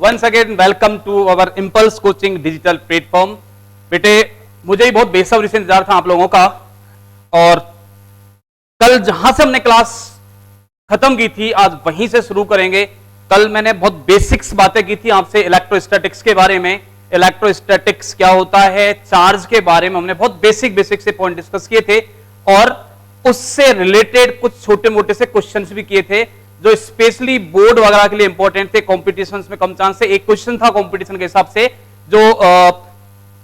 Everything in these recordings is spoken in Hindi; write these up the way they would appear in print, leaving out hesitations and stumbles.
Once again welcome to our Impulse coaching digital platform. बेटे मुझे ही बहुत बेसब्री से इंतजार था आप लोगों का, और कल जहां से हमने क्लास खत्म की थी आज वहीं से शुरू करेंगे। कल मैंने बहुत बेसिक्स बातें की थी आपसे इलेक्ट्रोस्टैटिक्स के बारे में। इलेक्ट्रोस्टैटिक्स क्या होता है, चार्ज के बारे में हमने बहुत बेसिक से पॉइंट डिस्कस किए थे, और उससे रिलेटेड कुछ छोटे मोटे से क्वेश्चंस भी किए थे जो स्पेशली बोर्ड वगैरह के लिए इंपॉर्टेंट थे। कॉम्पिटिशंस में कम चांस से एक क्वेश्चन था कॉम्पिटिशन के हिसाब से जो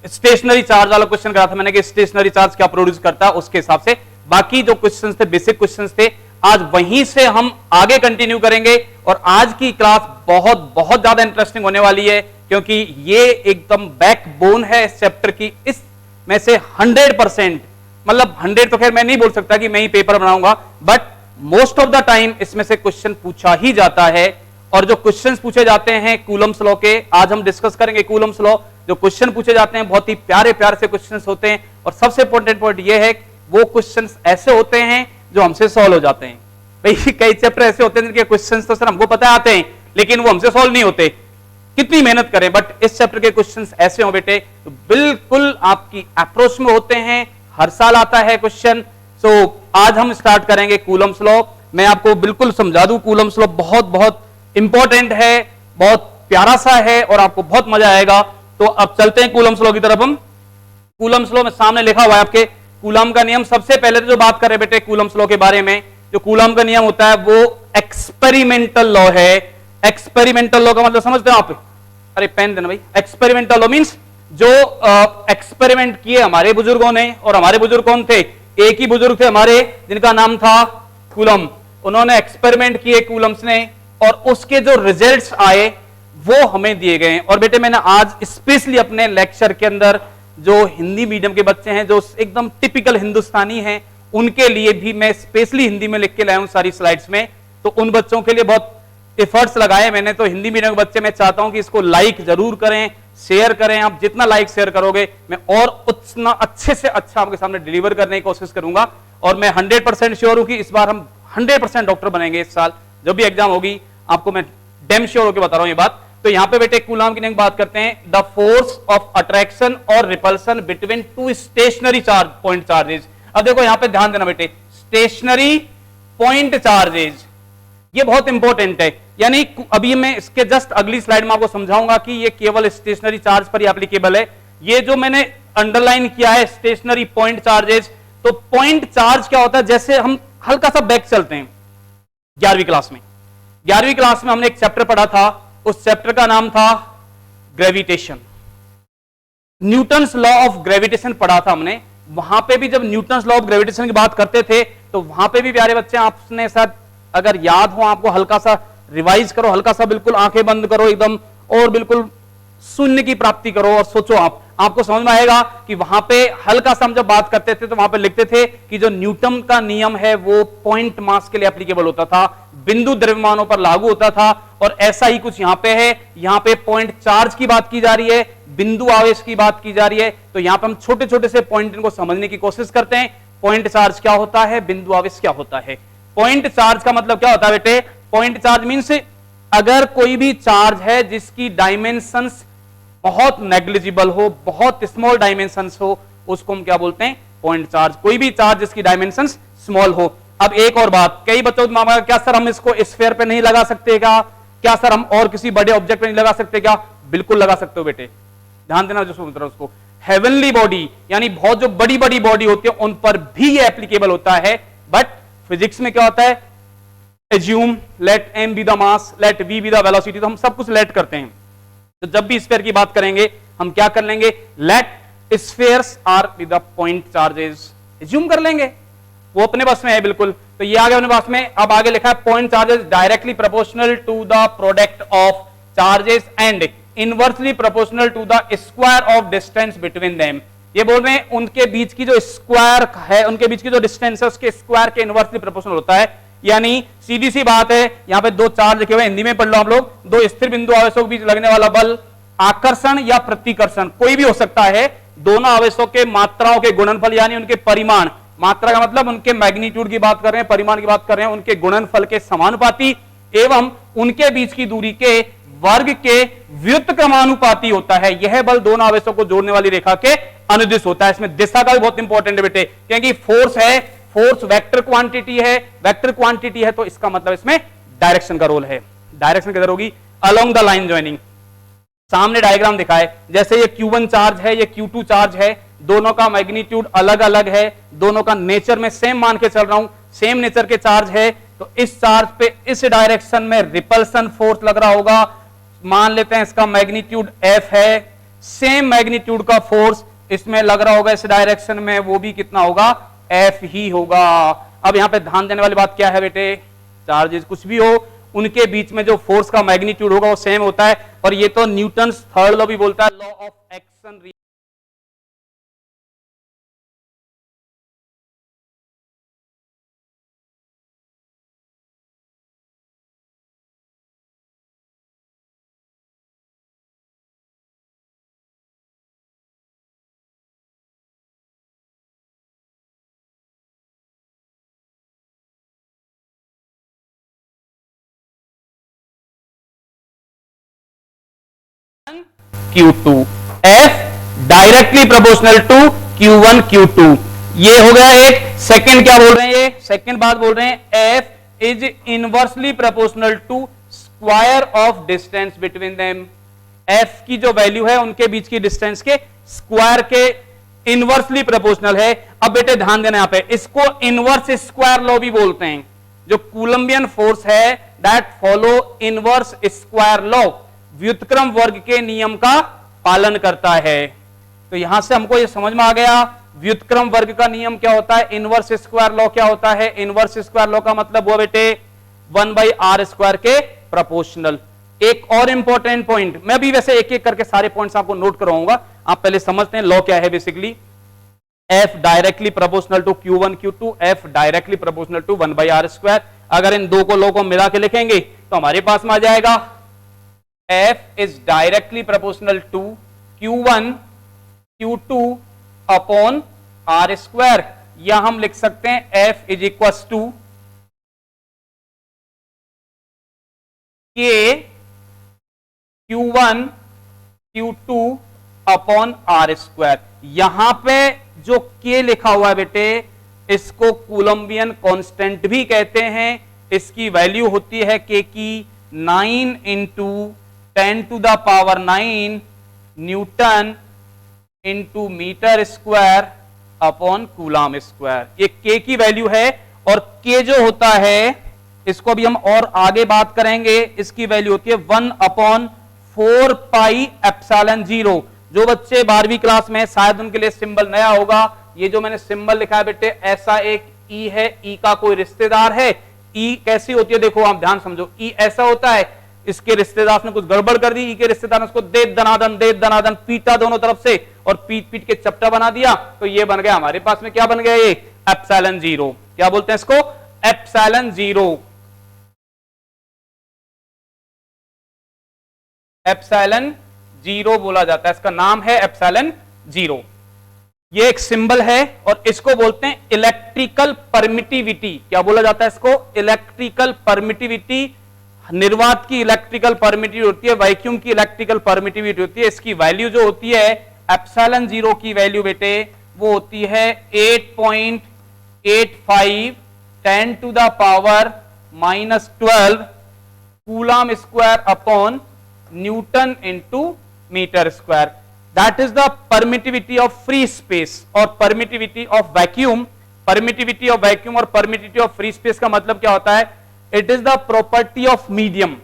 स्टेशनरी चार्ज वाला क्वेश्चन करा था मैंने कि स्टेशनरी चार्ज क्या प्रोड्यूस करता है, उसके हिसाब से बाकी जो क्वेश्चंस थे बेसिक क्वेश्चंस थे। आज वहीं से हम आगे कंटिन्यू करेंगे और आज की क्लास बहुत बहुत ज्यादा इंटरेस्टिंग होने वाली है, क्योंकि ये एकदम बैकबोन है इस चैप्टर की। इस में से 100%, मतलब 100 तो खैर मैं नहीं बोल सकता कि मैं ही पेपर बनाऊंगा, but most of the time इसमें से क्वेश्चन पूछा ही जाता है। और जो क्वेश्चंस पूछे जाते हैं कूलम्स लॉ के, आज हम डिस्कस करेंगे कूलम्स लॉ। जो क्वेश्चन पूछे जाते हैं बहुत ही प्यारे प्यारे से क्वेश्चंस होते हैं, और सबसे इंपॉर्टेंट पॉइंट ये है वो क्वेश्चंस ऐसे होते हैं जो हमसे सॉल्व हो जाते हैं। भाई कई चैप्टर ऐसे होते हैं जिनके क्वेश्चंस तो सर हमको पता आते हैं लेकिन वो हमसे सॉल्व नहीं होते, कितनी मेहनत करें, बट इस चैप्टर के क्वेश्चंस ऐसे हो बेटे तो बिल्कुल आपकी अप्रोच में होते हैं। हर साल आता है क्वेश्चन। सो आज हम स्टार्ट करेंगे कूलम्स लॉ। मैं आपको बिल्कुल समझा दूं, कूलम्स लॉ बहुत बहुत इंपॉर्टेंट है, बहुत प्यारा सा है और आपको बहुत मजा आएगा। तो अब चलते हैं कूलम्स लॉ की तरफ। हम कूलम्स लॉ में सामने लिखा हुआ है आपके कूलम का नियम। सबसे पहले तो जो बात करें बेटे कूलम्स लॉ के बारे में, जो कूलम का नियम होता है वो एक्सपेरिमेंटल लॉ है। एक्सपेरिमेंटल लॉ का मतलब समझते हो आप? अरे पेन देना भाई। एक्सपेरिमेंटल लॉ मींस जो एक्सपेरिमेंट किए हमारे बुजुर्गों ने, और हमारे बुजुर्ग कौन थे? एक ही बुजुर्ग थे हमारे जिनका नाम था कूलम। उन्होंने एक्सपेरिमेंट किए कूलम्स ने, और उसके जो रिजल्ट्स आए वो हमें दिए गए। और बेटे मैंने आज स्पेशली अपने लेक्चर के अंदर जो हिंदी मीडियम के बच्चे हैं जो एकदम टिपिकल हिंदुस्तानी हैं उनके लिए भी मैं स्पेशली हिंदी में लिख के लाया हूं सारी स्लाइड्स में। तो उन बच्चों के लिए बहुत एफर्ट्स लगाए मैंने। तो हिंदी मीडियम के बच्चे मैं चाहता हूं कि इसको लाइक जरूर करें, शेयर करें। आप जितना लाइक शेयर करोगे मैं और उतना अच्छे से अच्छा आपके सामने डिलीवर करने की कोशिश करूंगा। और मैं 100% श्योर हूं कि इस बार हम 100% डॉक्टर बनेंगे इस साल। जब भी एग्जाम होगी आपको मैं डैम श्योर होकर बता रहा हूं ये बात। तो यहां पे बेटे कूलम की बात करते हैं। द फोर्स ऑफ अट्रैक्शन और repulsion between two stationary charge point charges. अब देखो यहां पे ध्यान देना बेटे, स्टेशनरी पॉइंट चार्जेस ये बहुत इंपॉर्टेंट है। यानी अभी मैं इसके जस्ट अगली स्लाइड में आपको समझाऊंगा कि ये केवल स्टेशनरी चार्ज पर ही एप्लीकेबल है। ये जो मैंने अंडरलाइन किया है स्टेशनरी पॉइंट चार्जेस, तो पॉइंट चार्ज क्या होता है? जैसे हम हल्का सा बैक चलते हैं 11वीं क्लास में। 11वीं क्लास में हमने एक चैप्टर पढ़ा था, उस चैप्टर का नाम था gravitation. Newton's law of gravitation पढ़ा था हमने। वहां पे भी जब न्यूटन्स लॉ ऑफ ग्रेविटेशन की बात करते थे तो वहां पे भी प्यारे बच्चे आपने साथ अगर याद हो आपको हल्का सा रिवाइज करो, हल्का सा बिल्कुल आंखें बंद करो एकदम और बिल्कुल शून्य की प्राप्ति करो और सोचो आपको समझ में आएगा कि वहां पे हल्का सा हम जब बात करते थे तो वहां पे लिखते थे कि जो न्यूटन का नियम है वो पॉइंट मास के लिए एप्लीकेबल होता था, बिंदु द्रव्यमानों पर लागू होता था। और ऐसा ही कुछ यहां पे है। यहां पे पॉइंट चार्ज की बात की जा रही है, बिंदु आवेश की बात की जा रही है। तो यहां पे हम छोटे छोटे से पॉइंट इनको समझने की कोशिश करते हैं। पॉइंट चार्ज क्या होता है, बिंदु आवेश क्या होता है। पॉइंट चार्ज का मतलब क्या होता है बेटे? पॉइंट चार्ज मींस अगर कोई भी चार्ज है जिसकी डायमेंशंस बहुत नेग्लिजिबल हो, बहुत स्मॉल डायमेंशंस हो, उसको हम क्या बोलते हैं? Point charge. कोई भी चार्ज जिसकी डायमेंशंस स्मॉल हो। अब एक और बात, कई बच्चों को मामा क्या सर हम इसको स्फीयर पे नहीं लगा सकते क्या सर हम और किसी बड़े ऑब्जेक्ट पे नहीं लगा सकते क्या? बिल्कुल लगा सकते हो बेटे, ध्यान देना जो समझ रहा उसको। हेवनली बॉडी यानी बहुत जो बड़ी बड़ी बॉडी होती है उन पर भी ये एप्लीकेबल होता है। बट फिजिक्स में क्या होता है? Assume let m be the mass, let v be the velocity. तो हम सब कुछ लेट करते हैं। तो जब भी स्फीयर की बात करेंगे हम क्या कर लेंगे? Let spheres are with the point charges, assume कर लेंगे, वो अपने बस में है बिल्कुल। तो ये आगे अपने पास में। अब आगे लिखा है point charges directly proportional to the product of charges and inversely proportional to the square of distance between them. ये बोल रहे हैं उनके बीच की जो स्क्वायर है, उनके बीच की जो डिस्टेंस है उसके स्क्वायर के इनवर्सली प्रोपोर्शनल होता है। यानी सीधी सी बात है, यहां पे दो चार्ज लिखे हुए हिंदी में पढ़ लो आप लोग। दो स्थिर बिंदु आवेशों के बीच लगने वाला बल आकर्षण या प्रतिकर्षण कोई भी हो सकता है। दोनों आवेशों के मात्राओं के गुणनफल यानी उनके परिमाण, मात्रा का मतलब उनके मैग्नीट्यूड की बात कर रहे हैं, परिमाण की बात कर रहे हैं, उनके गुणनफल के समानुपाती एवं उनके बीच की दूरी के वर्ग के व्युत्क्रमानुपाती होता है। यह बल दोनों आवेशों को जोड़ने वाली रेखा के अनुदिश होता है। इसमें दिशा का भी बहुत इंपॉर्टेंट है बेटे, क्योंकि फोर्स है, फोर्स वेक्टर क्वांटिटी है, वेक्टर क्वांटिटी है, तो इसका मतलब इसमें डायरेक्शन का रोल है। डायरेक्शन किधर होगी? Along the line joining. सामने डायग्राम दिखाए, जैसे ये Q1 चार्ज है, ये Q2 चार्ज है, दोनों का मैग्नीट्यूड अलग अलग है, दोनों का नेचर में सेम मान के चल रहा हूं, सेम नेचर के चार्ज है, तो इस चार्ज पे इस डायरेक्शन में रिपल्सन फोर्स लग रहा होगा। मान लेते हैं इसका मैग्नीट्यूड F है, सेम मैग्नीट्यूड का फोर्स इसमें लग रहा होगा इस डायरेक्शन में, वो भी कितना होगा? F ही होगा। अब यहां पे ध्यान देने वाली बात क्या है बेटे? चार्जेस कुछ भी हो, उनके बीच में जो फोर्स का मैग्नीट्यूड होगा वो सेम होता है, और ये तो न्यूटन थर्ड लॉ भी बोलता है, law of action. Q2 F directly proportional to Q1 Q2। ये हो गया एक। सेकंड क्या बोल रहे हैं? ये सेकंड बात बोल रहे हैं, F is inversely proportional to square of distance between them. F की जो वैल्यू है उनके बीच की डिस्टेंस के स्क्वायर के इनवर्सली प्रोपोर्शनल है। अब बेटे ध्यान देना, यहां पे इसको इनवर्स स्क्वायर लॉ भी बोलते हैं। जो कूलम्बियन फोर्स है that follow inverse square law, व्युत्क्रम वर्ग के नियम का पालन करता है। तो यहां से हमको यह समझ में आ गया व्युत्क्रम वर्ग का नियम क्या होता है, इनवर्स स्क्वायर लॉ क्या होता है। इनवर्स स्क्वायर लॉ का मतलब हुआ बेटे 1/r² के प्रोपोर्शनल। एक और इंपॉर्टेंट पॉइंट, मैं भी वैसे एक एक करके सारे पॉइंट्स आपको नोट करवाऊंगा, आप पहले समझते हैं लॉ क्या है। Basically F directly proportional to Q1 Q2, F directly proportional to 1/r²। अगर इन दो को लॉ को मिला के लिखेंगे तो हमारे पास में आ जाएगा F is directly proportional to Q1 Q2 upon r²। या हम लिख सकते हैं F is equals to K Q1 Q2 upon r²। यहां पे जो K लिखा हुआ है बेटे, इसको कूलम्बियन कांस्टेंट भी कहते हैं। इसकी वैल्यू होती है K की 9 into 10⁹ newton into metre square upon coulomb square. ये K की वैल्यू है, और K जो होता है इसको अभी हम और आगे बात करेंगे, इसकी वैल्यू होती है 1/4 पाई एप्सिलॉन 0। जो बच्चे 12वीं क्लास में, शायद उनके लिए सिंबल नया होगा, ये जो मैंने सिंबल लिखा है बेटे, ऐसा एक E है, E का कोई रिश्तेदार है। E कैसी होती है देखो, आप ध्यान समझो, E ऐसा होता है, इसके रिश्तेदार ने कुछ गड़बड़ कर दी, ई के रिश्तेदार ने उसको दे दनादन पीटा दोनों तरफ से, और पीट पीट के चपटा बना दिया, तो ये बन गया हमारे पास में, क्या बन गया? ये एप्सिलॉन 0। क्या बोलते हैं इसको? एप्सिलॉन 0। एप्सिलॉन 0 बोला जाता है, इसका नाम है एप्सिलॉन 0। ये एक सिंबल है, और इसको बोलते हैं इलेक्ट्रिकल परमिटिविटी। क्या बोला जाता है इसको? Electrical permittivity. निर्वात की इलेक्ट्रिकल परमिटिविटी होती है, वैक्यूम की इलेक्ट्रिकल परमिटिविटी होती है। इसकी वैल्यू जो होती है एप्सिलॉन 0 की वैल्यू बेटे वो होती है 8.85 10⁻⁻12 coulomb square upon newton into metre square. That is the permittivity of free space और permittivity of vacuum. Permittivity of vacuum और परमिटिविटी ऑफ फ्री स्पेस का मतलब क्या होता है? It is the property of medium.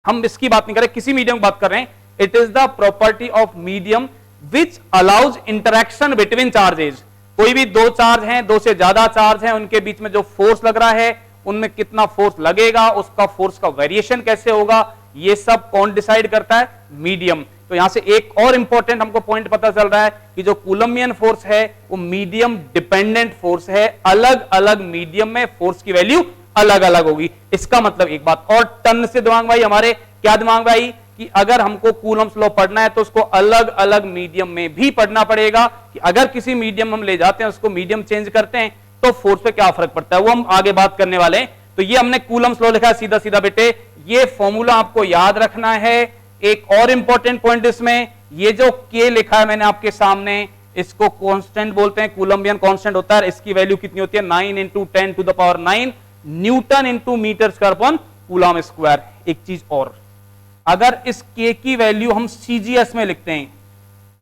हम इसकी बात नहीं कर रहे, किसी मीडियम की बात कर रहे हैं। It is the property of medium which allows interaction between charges. कोई भी दो चार्ज हैं, दो से ज्यादा चार्ज हैं, उनके बीच में जो फोर्स लग रहा है, उनमें कितना फोर्स लगेगा, उसका फोर्स का वेरिएशन कैसे होगा, ये सब कौन डिसाइड करता है? मीडियम। तो यहां से एक और इंपॉर्टेंट हमको पॉइंट पता चल रहा है कि जो कूलम्बियन फोर्स है वो मीडियम डिपेंडेंट फोर्स है। अलग अलग मीडियम में फोर्स की वैल्यू अलग अलग होगी। इसका मतलब एक बात और टन से दिमाग भाई, हमारे क्या दिमाग भाई, कि अगर हमको कूलम्स लॉ पढ़ना है तो उसको अलग अलग मीडियम में भी पढ़ना पड़ेगा, कि अगर किसी मीडियम हम ले जाते हैं, उसको मीडियम चेंज करते हैं तो फोर्स पे क्या फर्क पड़ता है, वो हम आगे बात करने वाले हैं। तो ये हमने कूलम्स लॉ लिखा है सीधा सीधा बेटे, ये फॉर्मूला आपको याद रखना है। एक और इंपॉर्टेंट पॉइंट इसमें, ये जो K लिखा है मैंने आपके सामने, इसको कांस्टेंट बोलते हैं, कूलम्बियन कांस्टेंट होता है। इसकी वैल्यू कितनी होती है? 9 × 10⁹ newton × metre square upon coulomb square. एक चीज और, अगर इस K की वैल्यू हम CGS में लिखते हैं,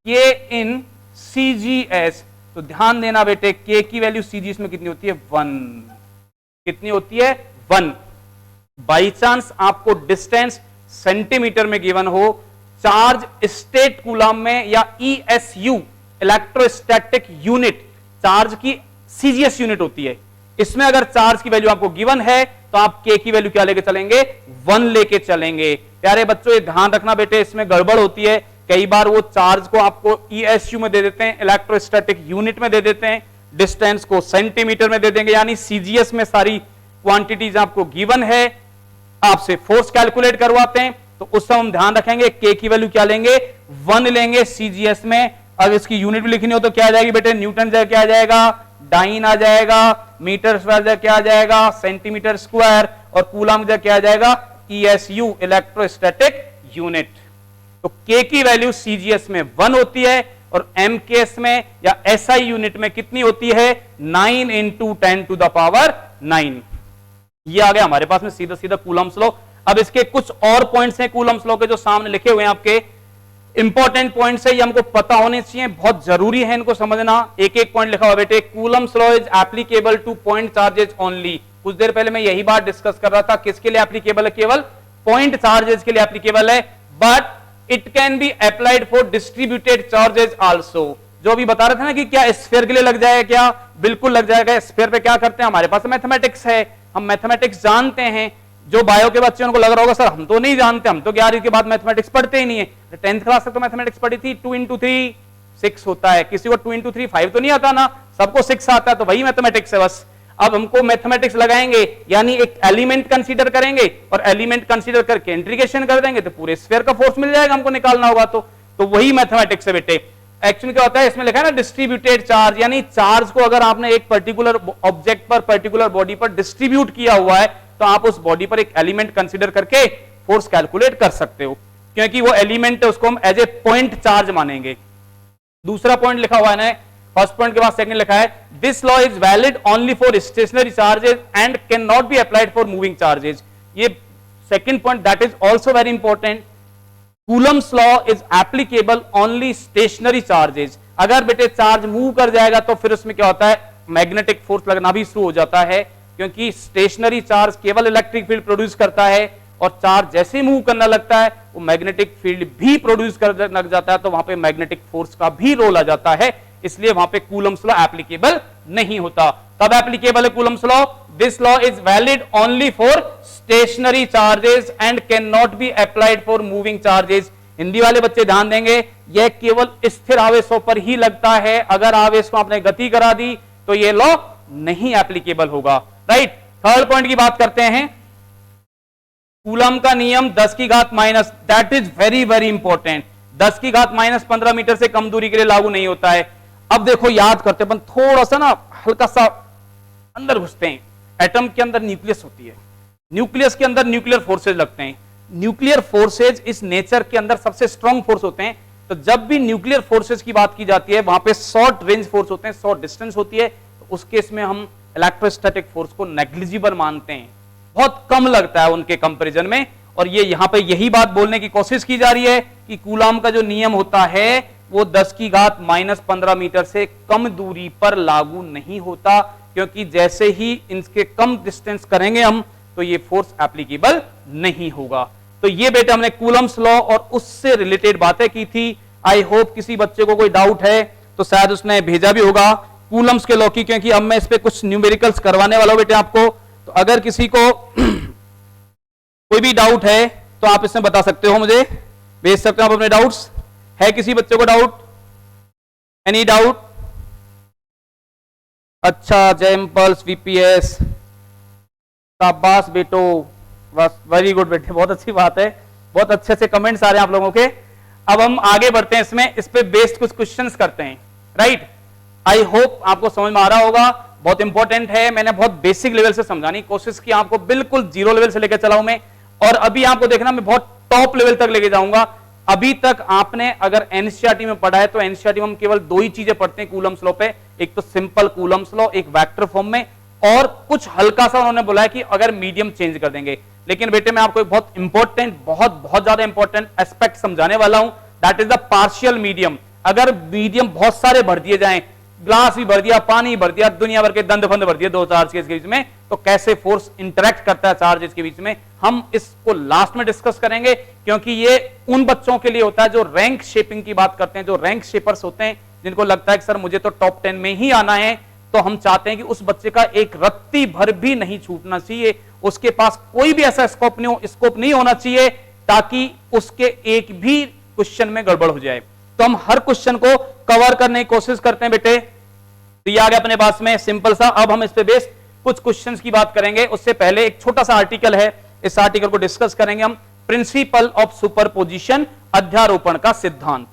K इन CGS, तो ध्यान देना बेटे, K की वैल्यू CGS में कितनी होती है? 1। कितनी होती है? 1। बाई चांस आपको डिस्टेंस सेंटीमीटर में गिवन हो, चार्ज स्टेट कूलम में या ESU इलेक्ट्रोस्टैटिक यूनिट, चार्ज की CGS यूनिट होती है, इसमें अगर चार्ज की वैल्यू आपको गिवन है तो आप K की वैल्यू क्या लेके चलेंगे? 1 लेके चलेंगे। प्यारे बच्चों ये ध्यान रखना बेटे, इसमें गड़बड़ होती है। कई बार वो चार्ज को आपको ESU में दे देते हैं, इलेक्ट्रोस्टैटिक यूनिट में दे देते हैं, डिस्टेंस को सेंटीमीटर में दे देंगे, यानी CGS में सारी क्वांटिटीज आपको गिवन है। आपसे फोर्स कैलकुलेट करवाते हैं तो उस समय हम ध्यान रखेंगे K की वैल्यू क्या लेंगे? 1 लेंगे CGS में। अब इसकी यूनिट भी लिखनी हो तो क्या आ जाएगी बेटे? न्यूटन क्या आ जाएगा? डाइन आ जाएगा। मीटर स्क्वायर क्या आ जाएगा? Centimetre square. और कूलम क्या आ जाएगा? ESU electrostatic unit. तो K की वैल्यू CGS में 1 होती है और MKS में या SI यूनिट में कितनी होती है? 9 × 10⁹ ये आ गया हमारे पास में सीधा सीधा कूलम्स लॉ। अब इसके कुछ और पॉइंट्स हैं कूलम्स लॉ के जो सामने लिखे हुए हैं आपके, इंपॉर्टेंट पॉइंट्स है, ये हमको पता होने चाहिए, बहुत जरूरी है इनको समझना। एक एक पॉइंट लिखा हुआ बेटे। Coulomb's law is applicable two point charges only. कुछ देर पहले मैं यही बात डिस्कस कर रहा था, किसके लिए एप्लीकेबल है? केवल पॉइंट चार्जेस के लिए एप्लीकेबल है, but it can be applied for distributed charges also. जो अभी बता रहे थे ना कि क्या स्फीयर के लिए लग जाएगा, क्या बिल्कुल लग जाएगा। स्फीयर पे क्या करते हैं? हमारे पास मैथमेटिक्स है, हम मैथमेटिक्स जानते हैं। जो बायो के बच्चे उनको लग रहा होगा सर हम तो नहीं जानते, हम तो 11वीं के बाद मैथमेटिक्स पढ़ते ही नहीं है। 10th क्लास तक तो मैथमेटिक्स पढ़ी थी। 2 × 3 6 होता है, किसी को 2 × 3 5 तो नहीं आता ना, सबको 6 आता है, तो वही मैथमेटिक्स है बस। अब हमको मैथमेटिक्स लगाएंगे, यानी एक एलिमेंट कंसीडर करेंगे और एलिमेंट कंसीडर करके इंटीग्रेशन कर देंगे तो पूरे स्फीयर का फोर्स मिल जाएगा, हमको निकालना होगा तो वही मैथमेटिक्स है बेटे। एक्चुअली क्या होता है, इसमें लिखा है ना डिस्ट्रीब्यूटेड चार्ज, यानी चार्ज को अगर आपने एक पर्टिकुलर ऑब्जेक्ट पर, पर्टिकुलर बॉडी पर डिस्ट्रीब्यूट किया हुआ है तो आप उस बॉडी पर एक एलिमेंट कंसीडर करके फोर्स कैलकुलेट कर सकते हो, क्योंकि वो एलिमेंट है, उसको हम एज ए पॉइंट चार्ज मानेंगे। दूसरा पॉइंट लिखा हुआ है, फर्स्ट पॉइंट के बाद सेकंड लिखा है, this law is valid only for stationary charges and can not be applied for moving charges. ये second point that is also very important. Coulomb's law is applicable only stationary charges. अगर बेटे चार्ज मूव कर जाएगा तो फिर उसमें क्या होता है, मैग्नेटिक फोर्स लगना भी शुरू हो जाता है, क्योंकि स्टेशनरी चार्ज केवल इलेक्ट्रिक फील्ड प्रोड्यूस करता है और चार्ज जैसे मूव करने लगता है वो मैग्नेटिक फील्ड भी प्रोड्यूस करने लग जाता है, तो वहां पे मैग्नेटिक फोर्स का भी रोल आ जाता है, इसलिए वहां पे कूलम्स लॉ एप्लीकेबल नहीं होता। तब एप्लीकेबल है Coulomb's law, this law is valid only for stationary charges and can not be applied for moving charges. Hindi वाले बच्चे ध्यान देंगे, यह केवल स्थिर आवेशों पर ही लगता है, अगर आवेश को आपने गति करा दी तो यह लॉ नहीं एप्लीकेबल होगा। राइट, थर्ड पॉइंट की बात करते हैं, कूलम का नियम 10 की घात minus, that is very very important. 10 की घात माइनस 15 मीटर से कम दूरी के लिए लागू नहीं होता है। अब देखो याद करते अपन थोड़ा सा ना, हल्का सा अंदर घुसते हैं। एटम के अंदर न्यूक्लियस होती है, न्यूक्लियस के अंदर न्यूक्लियर फोर्सेज लगते हैं। न्यूक्लियर फोर्सेज इस नेचर के अंदर सबसे स्ट्रॉन्ग फोर्स होते हैं, तो जब भी न्यूक्लियर फोर्सेज की बात की जाती है वहां पे शॉर्ट रेंज फोर्स होते हैं, शॉर्ट डिस्टेंस होती है, तो उस केस में हम इलेक्ट्रोस्टैटिक फोर्स को नेग्लिजिबल मानते हैं, बहुत कम लगता है उनके कंपैरिजन में। और ये यहां पे यही बात बोलने की कोशिश की जा रही है कि कूलम का जो नियम होता है वो 10 की घात माइनस 15 मीटर से कम दूरी पर लागू नहीं होता, क्योंकि जैसे ही इनके कम डिस्टेंस करेंगे हम तो ये फोर्स एप्लीकेबल नहीं होगा। तो ये बेटा हमने कूलम्स लॉ और उससे रिलेटेड बातें की थी। आई होप किसी बच्चे को कोई डाउट है तो शायद उसने भेजा भी होगा कूलम्स के लॉ की, क्योंकि अब मैं इस पे कुछ न्यूमेरिकल्स करवाने वाला हूं बेटे आपको। तो अगर किसी को कोई भी डाउट है तो आप इसमें बता सकते हो, मुझे भेज सकते हो आप अपने डाउट्स। है किसी बच्चे को डाउट? Any doubt? अच्छा, जेम्पल्स वीपीएस, शाबाश बेटो, बस वेरी गुड बेटे, बहुत अच्छी बात है, बहुत अच्छे से कमेंट्स आ रहे हैं आप लोगों के। अब हम आगे बढ़ते हैं, इसमें इस पे बेस्ड कुछ क्वेश्चंस करते हैं। राइट, आई होप आपको समझ में आ रहा होगा, बहुत इंपॉर्टेंट है। मैंने बहुत बेसिक लेवल से समझाने की कोशिश की, आपको बिल्कुल जीरो लेवल से लेकर चला हूं मैं, और अभी आपको देखना मैं बहुत टॉप लेवल तक लेके जाऊंगा। अभी तक आपने अगर एनसीईआरटी में पढ़ा है तो एनसीईआरटी में हम केवल दो ही चीजें पढ़ते हैं कूलम्स लॉ पे, एक तो सिंपल कूलम्स लॉ, एक वेक्टर फॉर्म में, और कुछ हल्का सा उन्होंने बोला है कि अगर मीडियम चेंज कर देंगे। लेकिन बेटे मैं आपको एक बहुत इंपॉर्टेंट, बहुत ज्यादा इंपॉर्टेंट एस्पेक्ट समझाने वाला हूं, that is the partial medium. अगर मीडियम बहुत सारे भर दिए जाएं, ग्लास भी भर दिया, पानी भर दिया, दुनिया भर के दंड फंद भर दिए दो चार्ज के बीच में, तो कैसे फोर्स इंटरेक्ट करता है चार्जेस के बीच में, हम इसको लास्ट में डिस्कस करेंगे। क्योंकि ये उन बच्चों के लिए होता है जो रैंक शेपिंग की बात करते हैं, जो रैंक शेपर्स होते हैं, जिनको लगता है कि सर मुझे तो टॉप 10 में ही आना है, तो हम चाहते हैं कि उस बच्चे का एक रत्ती भर भी नहीं छूटना चाहिए, उसके पास कोई भी ऐसा स्कोप नहीं होना चाहिए ताकि उसके एक भी क्वेश्चन में गड़बड़ हो जाए। तो हम हर क्वेश्चन को कवर करने की कोशिश करते हैं बेटे। तो ये आ गया अपने पास में सिंपल सा। अब हम इस पे बेस्ड कुछ क्वेश्चंस की बात करेंगे। उससे पहले एक छोटा सा आर्टिकल है, इस आर्टिकल को डिस्कस करेंगे हम। प्रिंसिपल ऑफ सुपरपोजिशन, अध्यारोपण का सिद्धांत।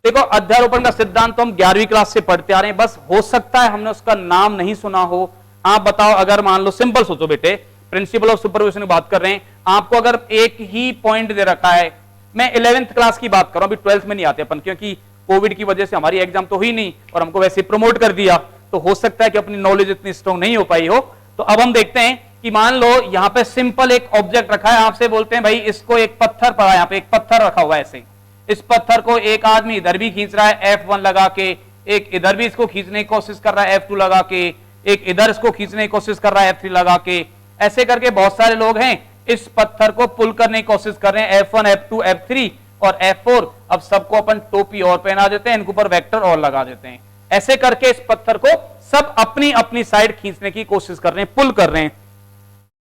देखो अध्यारोपण का सिद्धांत तो हम 11वीं क्लास से पढ़ते आ रहे हैं, बस हो सकता है हमने उसका नाम नहीं सुना हो। आप बताओ, अगर मान लो सिंपल सोचो बेटे, प्रिंसिपल ऑफ सुपरपोजिशन की बात कर रहे हैं, आपको अगर एक ही पॉइंट दे रखा है, मैं 11th क्लास की बात कर रहा हूं, अभी 12th में नहीं आते अपन, क्योंकि कोविड की वजह से हमारी एग्जाम तो हुई नहीं और हमको वैसे प्रमोट कर दिया, तो हो सकता है कि अपनी नॉलेज इतनी स्ट्रॉन्ग नहीं हो पाई हो। तो अब हम देखते हैं कि मान लो यहां पे सिंपल एक ऑब्जेक्ट रखा है, आपसे बोलते हैं भाई इसको एक पत्थर पड़ा, यहां पे एक पत्थर रखा हुआ है ऐसे, इस पत्थर को एक आदमी इधर भी खींच रहा है F1 लगा के, एक इधर भी इसको खींचने की कोशिश कर रहा है F2 लगा के, एक इधर इसको खींचने की कोशिश कर रहा है F3 लगा के, ऐसे करके बहुत सारे लोग हैं इस पत्थर को पुल करने की कोशिश कर रहे हैं F1 F2 F3 और F4। अब सबको अपन टोपी और पहना देते हैं, इनके ऊपर वेक्टर और लगा देते हैं, ऐसे करके इस पत्थर को सब अपनी अपनी साइड खींचने की कोशिश कर रहे हैं, पुल कर रहे हैं,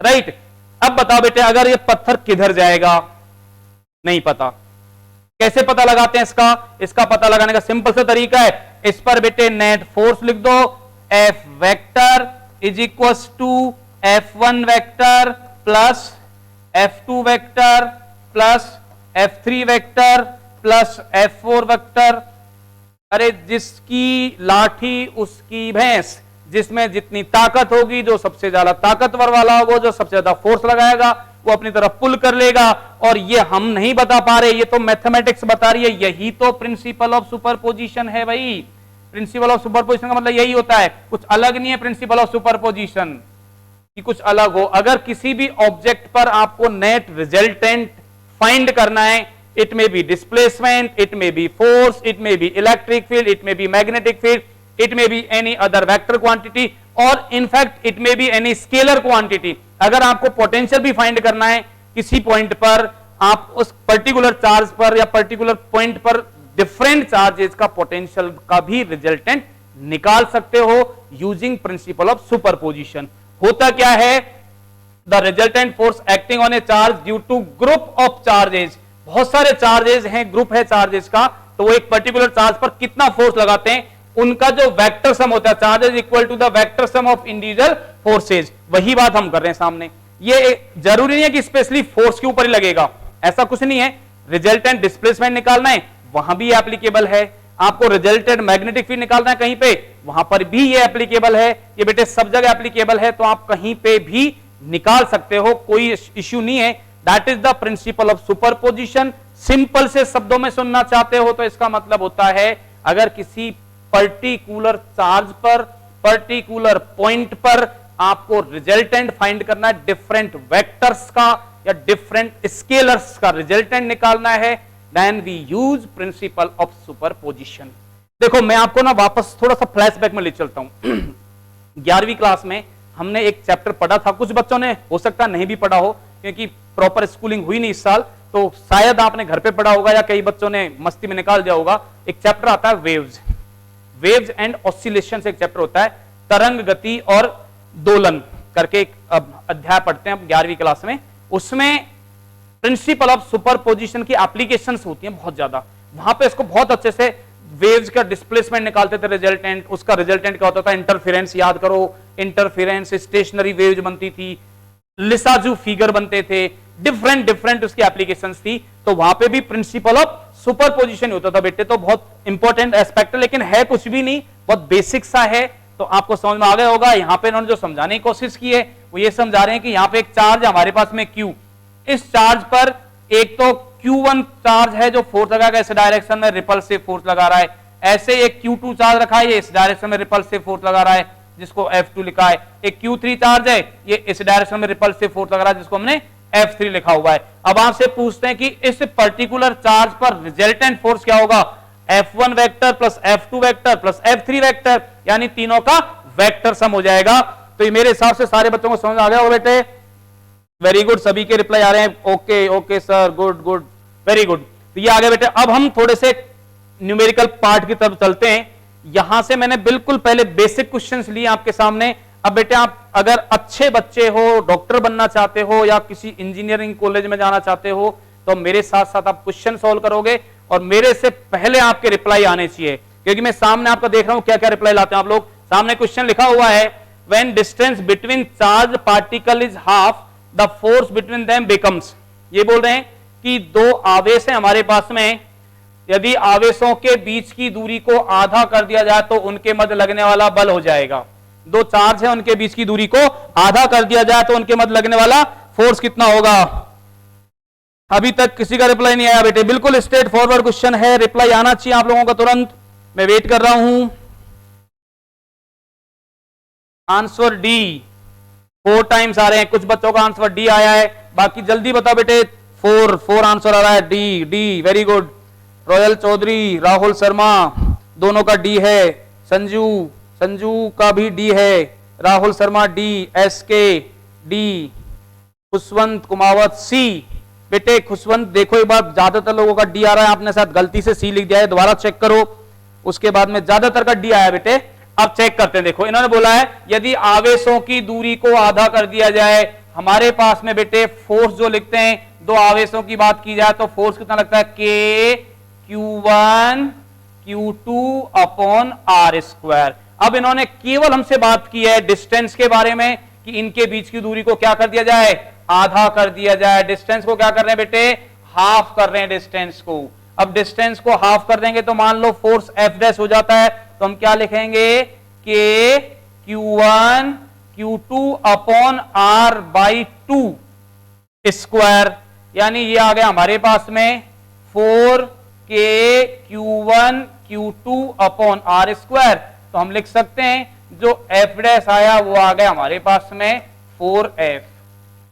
राइट। अब बताओ बेटे, अगर ये पत्थर किधर जाएगा, नहीं पता, कैसे पता लगाते हैं इसका पता लगाने का सिंपल सा तरीका है, इस पर बेटे नेट फोर्स लिख दो, F vector is equal to F1 vector plus F2 vector plus F3 vector plus F4 vector. अरे जिसकी लाठी उसकी भैंस, जिसमें जितनी ताकत होगी, जो सबसे ज्यादा ताकतवर वाला होगा, जो सबसे ज्यादा फोर्स लगाएगा, वो अपनी तरफ पुल कर लेगा। और ये हम नहीं बता पा रहे, ये तो मैथमेटिक्स बता रही है, यही तो प्रिंसिपल ऑफ सुपरपोजिशन है भाई। प्रिंसिपल ऑफ सुपरपोजिशन का मतलब यही होता है, कुछ अलग नहीं है प्रिंसिपल ऑफ सुपरपोजिशन कि कुछ अलग हो। अगर किसी भी ऑब्जेक्ट पर आपको नेट रिजल्टेंट फाइंड करना है, it may be displacement, it may be force, it may be electric field, it may be magnetic field, it may be any other vector quantity, और in fact it may be any scalar quantity। अगर आपको पोटेंशियल भी फाइंड करना है किसी पॉइंट पर, आप उस पर्टिकुलर चार्ज पर या पर्टिकुलर पॉइंट पर डिफरेंट चार्जेस का पोटेंशियल का भी रिजल्टेंट निकाल सकते हो यूजिंग प्रिंसिपल ऑफ सुपरपोजिशन। होता क्या है, the resultant force acting on a charge due to group of charges, बहुत सारे चार्जेस हैं, ग्रुप है चार्जेस का, तो वो एक पर्टिकुलर चार्ज पर कितना फोर्स लगाते हैं, उनका जो वेक्टर सम होता है, charges equal to the vector sum of individual forces, वही बात हम कर रहे हैं सामने। ये जरूरी नहीं है कि स्पेशली फोर्स के ऊपर ही लगेगा, ऐसा कुछ नहीं है। रिजल्टेंट डिस्प्लेसमेंट निकालना है, वहां भी एप्लीकेबल है। आपको रिजल्टेंट मैग्नेटिक फील्ड निकालना है कहीं पे, वहां पर भी ये एप्लीकेबल है। ये बेटे सब जगह एप्लीकेबल है, तो आप कहीं पे भी निकाल सकते हो, कोई इश्यू नहीं है। That is the principal of superposition. Simple से शब्दों में सुनना चाहते हो तो इसका मतलब होता है, अगर किसी पर्टिकुलर चार्ज पर, पर्टिकुलर पॉइंट पर आपको रिजल्टेंट फाइंड करना है, डिफरेंट वेक्टर्स का या डिफरेंट स्केलर्स का रिजल्टेंट निकालना है, then we use principle of superposition. देखो मैं आपको ना वापस थोड़ा सा फ्लैशबैक में ले चलता हूं। 11वीं क्लास में हमने एक चैप्टर पढ़ा था, कुछ बच्चों ने हो सकता नहीं भी पढ़ा हो क्योंकि प्रॉपर स्कूलिंग हुई नहीं इस साल, तो शायद आपने घर पे पढ़ा होगा या कई बच्चों ने मस्ती में निकाल दिया होगा। एक चैप्टर आता है वेव्स एंड ऑसिलेशन, एक चैप्टर होता है, तरंग गति और दोलन करके एक अध्याय पढ़ते हैं 11वीं क्लास में। उसमें प्रिंसिपल ऑफ सुपरपोजिशन की एप्लीकेशंस होती हैं बहुत ज्यादा, वहां पे इसको बहुत अच्छे से वेव्स का डिस्प्लेसमेंट निकालते थे रिजल्टेंट, उसका रिजल्टेंट क्या होता था, इंटरफेरेंस, याद करो इंटरफेरेंस, स्टेशनरी वेव्स बनती थी, लिसाजू फिगर बनते थे, डिफरेंट उसकी एप्लीकेशंस थी। तो वहां पे भी प्रिंसिपल ऑफ सुपरपोजिशन होता था बेटे। तो बहुत इंपॉर्टेंट एस्पेक्ट है, लेकिन है कुछ भी नहीं, बहुत बेसिक सा है, तो आपको समझ में आ गया होगा। यहां पे इन्होंने जो समझाने की कोशिश की है वो ये समझा रहे हैं कि यहां पे एक चार्ज है हमारे पास में Q, इस चार्ज पर एक तो Q1 चार्ज है जो फोर्स लगाएगा इस डायरेक्शन में, रिपल्सिव फोर्स लगा रहा है, ऐसे एक Q2 चार्ज रखा है, ये इस डायरेक्शन में रिपल्सिव फोर्स लगा रहा है जिसको F2 लिखा है, एक Q3 चार्ज है, ये इस डायरेक्शन में रिपल्सिव फोर्स लगा रहा है जिसको हमने F3 लिखा हुआ है। अब आपसे पूछते हैं कि इस पर्टिकुलर चार्ज पर रिजल्टेंट फोर्स क्या होगा, F1 vector plus F2 vector plus F3 vector, यानी तीनों का वेक्टर सम हो जाएगा। तो ये मेरे हिसाब से सारे बच्चों को समझ आ गया होगा बेटे, वेरी गुड, सभी के रिप्लाई आ रहे हैं, okay okay sir, good good, very good. तो ये आ गया बेटे। अब हम थोड़े से न्यूमेरिकल पार्ट की तरफ चलते हैं। यहां से मैंने बिल्कुल पहले बेसिक क्वेश्चंस लिए आपके सामने। अब बेटे आप अगर अच्छे बच्चे हो, डॉक्टर बनना चाहते हो या किसी इंजीनियरिंग कॉलेज में जाना चाहते हो, तो मेरे साथ साथ आप क्वेश्चन सॉल्व करोगे और मेरे से पहले आपके रिप्लाई आने चाहिए, क्योंकि मैं सामने आपका देख रहा हूं क्या क्या रिप्लाई लाते हैं आप लोग। सामने क्वेश्चन लिखा हुआ है, when distance between charge particle is half the force between them becomes. ये बोल रहे हैं कि दो आवेश हैं हमारे पास में, यदि आवेशों के बीच की दूरी को आधा कर दिया जाए तो उनके मध्य लगने वाला बल हो जाएगा। दो चार्ज है, उनके बीच की दूरी को आधा कर दिया जाए तो उनके मध्य लगने वाला फोर्स कितना होगा। अभी तक किसी का रिप्लाई नहीं आया बेटे, बिल्कुल स्ट्रेट फॉरवर्ड क्वेश्चन है, रिप्लाई आना चाहिए आप लोगों का तुरंत। मैं वेट कर रहा हूं। आंसर डी 4 टाइम्स आ रहे हैं, कुछ बच्चों का आंसर डी आया है, बाकी जल्दी बताओ बेटे। 4 आंसर आ रहा है, D D, very good. Royal Chaudhary, Rahul Sharma, दोनों का डी है। संजू का भी डी है, Rahul Sharma D, SK D, Khushwant Kumawat C. बेटे खुशवंत देखो एक बार, ज्यादातर लोगों का डी आ रहा है, आपने शायद गलती से सी लिख दिया है, दोबारा चेक करो। उसके बाद में ज्यादातर का डी आया बेटे। अब चेक करते हैं, देखो इन्होंने बोला है यदि आवेशों की दूरी को आधा कर दिया जाए, हमारे पास में बेटे फोर्स जो लिखते हैं, दो आवेशों की बात की जाए तो फोर्स कितना लगता है, K Q1 Q2 upon R square. अब इन्होंने केवल हमसे बात की है डिस्टेंस के बारे में कि इनके बीच की दूरी को क्या कर दिया जाए, आधा कर दिया जाए। डिस्टेंस को क्या कर रहे हैं बेटे, हाफ कर रहे हैं डिस्टेंस को। अब डिस्टेंस को हाफ कर देंगे तो मान लो फोर्स F डैश हो जाता है, तो हम क्या लिखेंगे, K Q1 Q2 upon R by 2 square, यानी ये आ गया हमारे पास में 4K Q1 Q2 upon R square. तो हम लिख सकते हैं जो F डैश आया वो आ गया हमारे पास में 4F।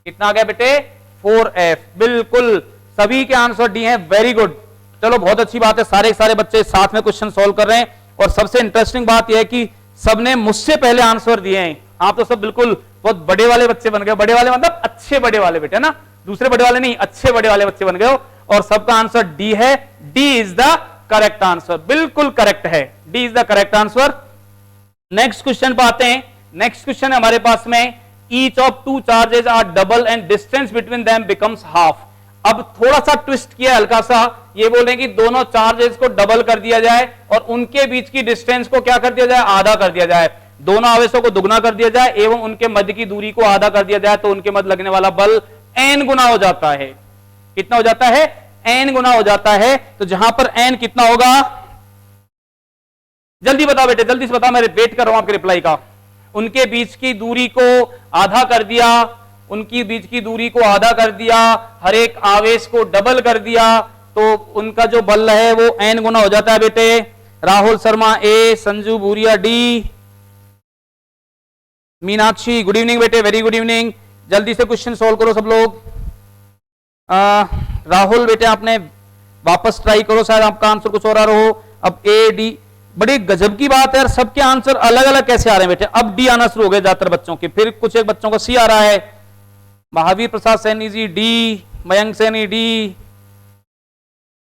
कितना आ गया बेटे, 4F। बिल्कुल सभी के आंसर डी हैं, वेरी गुड। चलो बहुत अच्छी बात है, सारे बच्चे साथ में क्वेश्चन सॉल्व कर रहे हैं। और सबसे इंटरेस्टिंग बात यह है कि सबने मुझसे पहले आंसर दिए हैं। आप तो सब बिल्कुल बहुत बड़े वाले बच्चे बन गए, बड़े वाले मतलब अच्छे बड़े वाले बेटे ना, दूसरे बड़े वाले नहीं, अच्छे बड़े वाले बच्चे बन गए हो। और सबका आंसर डी है, D is the correct answer, बिल्कुल करेक्ट है, D is the correct answer. Next question पर आते हैं। नेक्स्ट क्वेश्चन है हमारे पास में, each of two charges are double and distance between them becomes half. अब थोड़ा सा ट्विस्ट किया हल्का सा, ये बोल रहे हैं कि दोनों चार्जेस को डबल कर दिया जाए और उनके बीच की डिस्टेंस को क्या कर दिया जाए, आधा कर दिया जाए। दोनों आवेशों को दुगना कर दिया जाए एवं उनके मध्य की दूरी को आधा कर दिया जाए तो उनके मध्य लगने वाला बल n गुना हो जाता है। कितना हो जाता है, n गुना हो जाता है। तो जहां पर n कितना होगा, जल्दी बताओ बेटे, जल्दी से बताओ, मैं वेट कर रहा हूं आपके रिप्लाई का। उनके बीच की दूरी को आधा कर दिया, उनकी बीच की दूरी को आधा कर दिया, हर एक आवेश को डबल कर दिया, तो उनका जो बल है वो n गुना हो जाता है बेटे। Rahul Sharma A, Sanju Bhuria D, Meenakshi good evening बेटे, वेरी गुड इवनिंग। जल्दी से क्वेश्चन सॉल्व करो सब लोग। राहुल बेटे आपने वापस ट्राई करो, शायद आपका आंसर कुछ और आ रहा हो। अब ए डी, बड़ी गजब की बात है यार, सबके आंसर अलग अलग कैसे आ रहे हैं बेटे। अब डी आना शुरू हो गए ज्यादातर बच्चों के, फिर कुछ एक बच्चों का सी आ रहा है। महावीर प्रसाद सैनी जी डी, मयंक सैनी डी,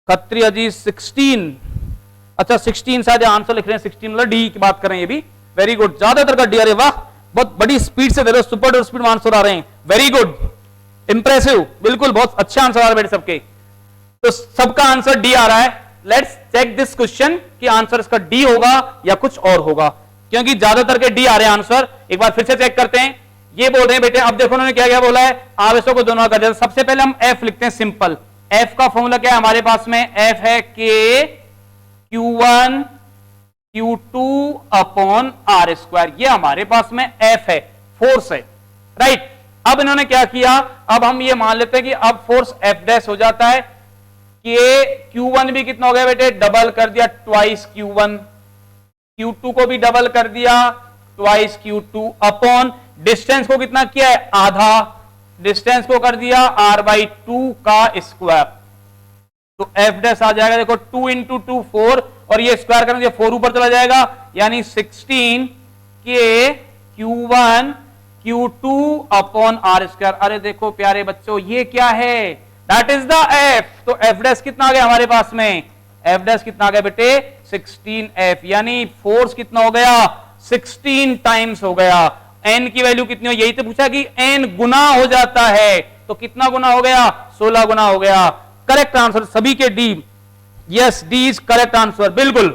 खत्री अजीज 16, अच्छा 16 शायद आंसर लिख रहे हैं, 16 मतलब डी की बात कर रहे हैं ये भी, वेरी गुड। ज्यादातर का डी, अरे वाह बहुत बड़ी स्पीड से दे रहे हो, सुपर डुपर स्पीड में आंसर आ रहे हैं, वेरी गुड, इंप्रेसिव, बिल्कुल बहुत अच्छे आंसर आ रहे हैं बेटे सबके। तो सबका आंसर डी आ रहा है। लेट्स चेक दिस क्वेश्चन कि आंसर इसका डी होगा या कुछ और होगा, क्योंकि ज्यादातर के डी आ रहे हैं आंसर। एक बार फिर से चेक करते हैं। ये बोल रहे हैं बेटे, अब देखो उन्होंने क्या क्या बोला है, आवेशों को दोनों कर दिया। सबसे पहले हम एफ लिखते हैं, सिंपल। एफ का फॉर्मूला क्या है हमारे पास में, एफ है के Q1 Q2 upon R square, ये हमारे पास में एफ है, फोर्स है, राइट। अब इन्होंने क्या किया, अब हम ये मान लेते हैं कि अब फोर्स एफ डैश हो जाता है कि Q1 भी कितना हो गया बेटे, डबल कर दिया ट्वाइस Q1, Q2 को भी डबल कर दिया ट्वाइस Q2 अपॉन डिस्टेंस को कितना किया है, आधा, डिस्टेंस को कर दिया r/2 का स्क्वायर। तो एफ डैश आ जाएगा देखो 2 इंटू 2 4 और ये स्क्वायर करेंगे 4 ऊपर चला जाएगा यानी 16 के Q1 Q2 upon are square. अरे देखो प्यारे बच्चों ये क्या है, दैट इज द एफ। तो एफ डैश कितना आ गया हमारे पास में, एफ डैश कितना आ गया बेटे 16F, यानी फोर्स कितना हो गया 16 टाइम्स हो गया। एन की वैल्यू कितनी हो, यही तो पूछा कि एन गुना हो जाता है तो कितना गुना हो गया, 16 गुना हो गया। करेक्ट आंसर सभी के D, yes D is correct answer, बिल्कुल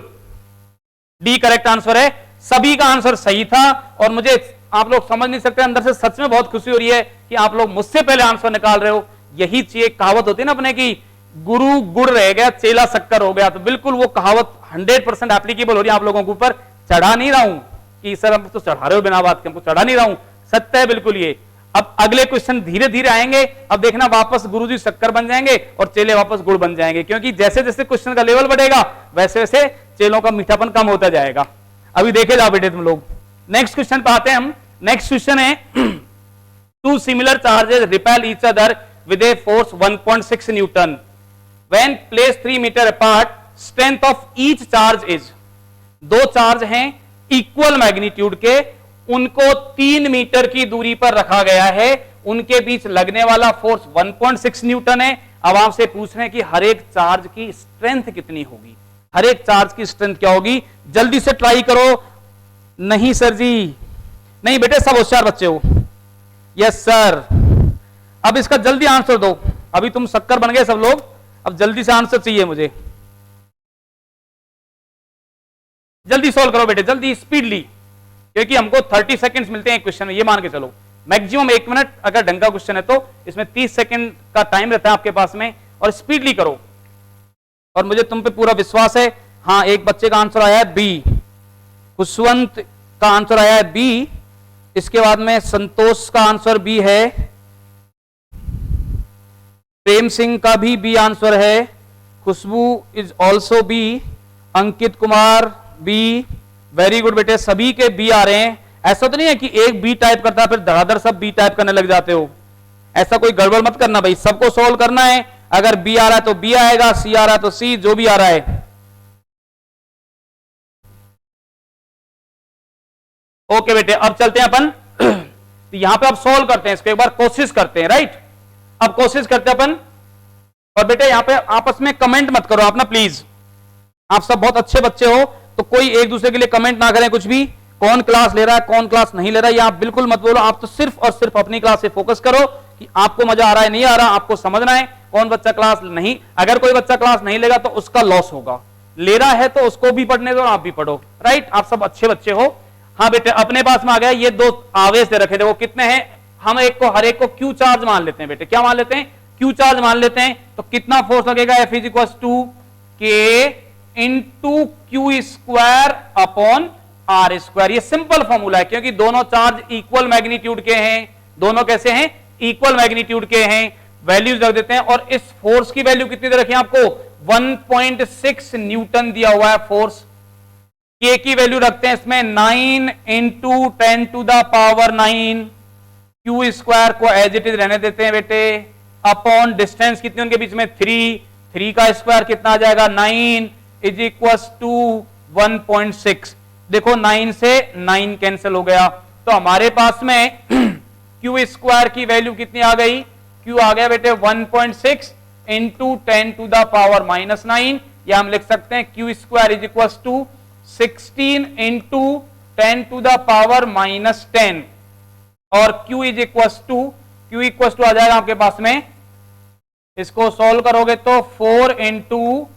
डी करेक्ट आंसर है, सभी का आंसर सही था। और मुझे आप लोग समझ नहीं सकते, अंदर से सच में बहुत खुशी हो रही है कि आप लोग मुझसे पहले आंसर निकाल रहे हो। यही चाहिए, कहावत होती है ना अपने की, गुरु गुड़ रह गया चेला शक्कर हो गया, तो बिल्कुल वो कहावत 100% एप्लीकेबल हो रही है आप लोगों के ऊपर। चढ़ा नहीं रहा हूं कि सर हम तो चढ़ा रहे हो बिना बात के, हमको चढ़ा नहीं रहा हूं, सत्य है बिल्कुल ये। अब अगले क्वेश्चन धीरे धीरे आएंगे, अब देखना वापस गुरुजी शक्कर बन जाएंगे और चेले वापस गुड़ बन जाएंगे, क्योंकि जैसे जैसे क्वेश्चन का लेवल बढ़ेगा वैसे वैसे चेलों का मीठापन कम होता जाएगा। अभी देखे जाओ बेटे तुम लोग, नेक्स्ट क्वेश्चन पे आते हैं हम। नेक्स्ट क्वेश्चन है two similar charges repel each other with a force 1.6 newton when place 3 metre apart, strength of each charge is. दो चार्ज हैं इक्वल मैग्नीट्यूड के, उनको 3 मीटर की दूरी पर रखा गया है, उनके बीच लगने वाला फोर्स 1.6 न्यूटन है। अब आपसे पूछ रहे हैं कि हर एक चार्ज की स्ट्रेंथ कितनी होगी, हर एक चार्ज की स्ट्रेंथ क्या होगी, जल्दी से ट्राई करो। नहीं सर जी, नहीं बेटे सब होशियार बच्चे हो, यस सर। अब इसका जल्दी आंसर दो, अभी तुम शक्कर बन गए सब लोग, अब जल्दी से आंसर चाहिए मुझे, जल्दी सोल्व करो बेटे, जल्दी स्पीडली, क्योंकि हमको 30 सेकंड्स मिलते हैं एक क्वेश्चन में, ये मान के चलो मैक्सिमम 1 मिनट अगर ढंग का क्वेश्चन है तो इसमें 30 सेकंड का टाइम रहता है आपके पास में, और स्पीडली करो और मुझे तुम पे पूरा विश्वास है। हाँ एक बच्चे का आंसर आया है बी, खुशवंत का आंसर आया है बी, इसके बाद में संतोष का आंसर बी है, प्रेम सिंह का भी बी आंसर है, Khushboo is also B, Ankit Kumar B, very good बेटे सभी के बी आ रहे हैं। ऐसा तो नहीं है कि एक बी टाइप करता है फिर धड़ाधड़ सब बी टाइप करने लग जाते हो, ऐसा कोई गड़बड़ मत करना भाई, सबको सोल्व करना है। अगर बी आ रहा है तो बी आएगा, सी आ रहा है तो सी, जो भी आ रहा है। ओके बेटे अब चलते हैं अपन तो यहां पे अब सोल्व करते हैं इसको, एक बार कोशिश करते हैं, राइट। अब कोशिश करते हैं अपन, और बेटे यहां पे आपस में कमेंट मत करो आप ना प्लीज, आप सब बहुत अच्छे बच्चे हो, तो कोई एक दूसरे के लिए कमेंट ना करें कुछ भी, कौन क्लास ले रहा है कौन क्लास नहीं ले रहा है ये आप बिल्कुल मत बोलो। आप तो सिर्फ और सिर्फ अपनी क्लास से फोकस करो कि आपको मजा आ रहा है नहीं आ रहा, आपको समझना है कौन बच्चा क्लास नहीं। अगर कोई बच्चा क्लास नहीं लेगा तो उसका लॉस होगा, ले रहा है तो उसको भी पढ़ने दो आप भी पढ़ो, राइट। आप सब अच्छे बच्चे हो। हाँ बेटे अपने पास में आ गया ये दो आवेश दे रखे थे, वो कितने हैं, हम एक को हर एक को क्यू चार्ज मान लेते हैं बेटे, क्या मान लेते हैं, क्यू चार्ज मान लेते हैं। तो कितना फोर्स लगेगा, F is equal to K into Q square upon are square. ये सिंपल फॉर्मूला है क्योंकि दोनों चार्ज इक्वल मैग्नीट्यूड के हैं, दोनों कैसे हैं, इक्वल मैग्नीट्यूड के हैं। वैल्यूज रख देते हैं, और इस फोर्स की वैल्यू कितनी दे रखी है आपको, 1.6 न्यूटन दिया हुआ है फोर्स। के की वैल्यू रखते हैं इसमें 9 into 10 to the power 9, Q square को एज इट इज रहने देते हैं बेटे, अपॉन डिस्टेंस कितनी उनके बीच में 3, 3 का स्क्वायर कितना आ जाएगा 9 इज इक्वल टू 1.6। देखो 9 से 9 कैंसिल हो गया, तो हमारे पास में क्यू स्क्वायर की वैल्यू कितनी आ गई, क्यू आ गया बेटे 1.6 इंटू 10 टू द पावर -9, या हम लिख सकते हैं Q square is equal to 16 into 10 to the power -10, और Q इज इक्वल टू आ जाएगा आपके पास में, इसको सॉल्व करोगे तो 4 इंटू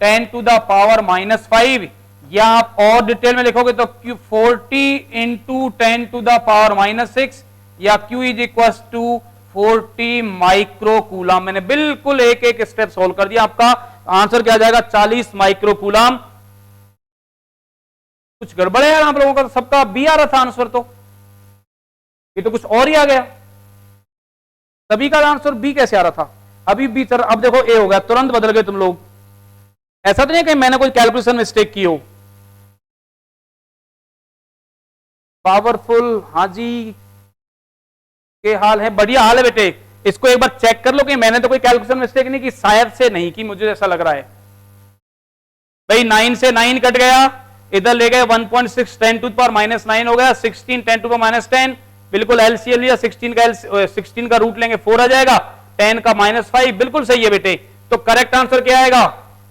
10 टू द पावर -5, या आप और डिटेल में लिखोगे तो Q 40 into 10 to the power -6, या Q is equal to 40 micro coulomb. मैंने बिल्कुल एक एक स्टेप सोल्व कर दिया, आपका आंसर क्या आ जाएगा 40 माइक्रो कूलम। कुछ गड़बड़ है यार आप लोगों का, तो सबका बी आ रहा था आंसर, तो ये तो कुछ और ही आ गया। सभी का आंसर बी कैसे आ रहा था? अभी बी चल, अब देखो ए हो गया, तुरंत बदल गए तुम लोग। ऐसा तो नहीं कि मैंने कोई कैलकुलेशन मिस्टेक की हो। पावरफुल, हाँ जी, के हाल है, बढ़िया हाल है बेटे। इसको एक बार चेक कर लो कि मैंने तो कोई कैलकुलेशन मिस्टेक नहीं की, शायद से नहीं की, मुझे ऐसा लग रहा है। भाई 9 से 9 कट गया, इधर ले गए 1.6 10 टू पावर -9 हो गया, 16 10 टू पावर -10, बिल्कुल एलसीएम लिया, 16 का रूट लेंगे 4 आ जाएगा, 10 का -5, बिल्कुल सही है बेटे। तो करेक्ट आंसर क्या आएगा?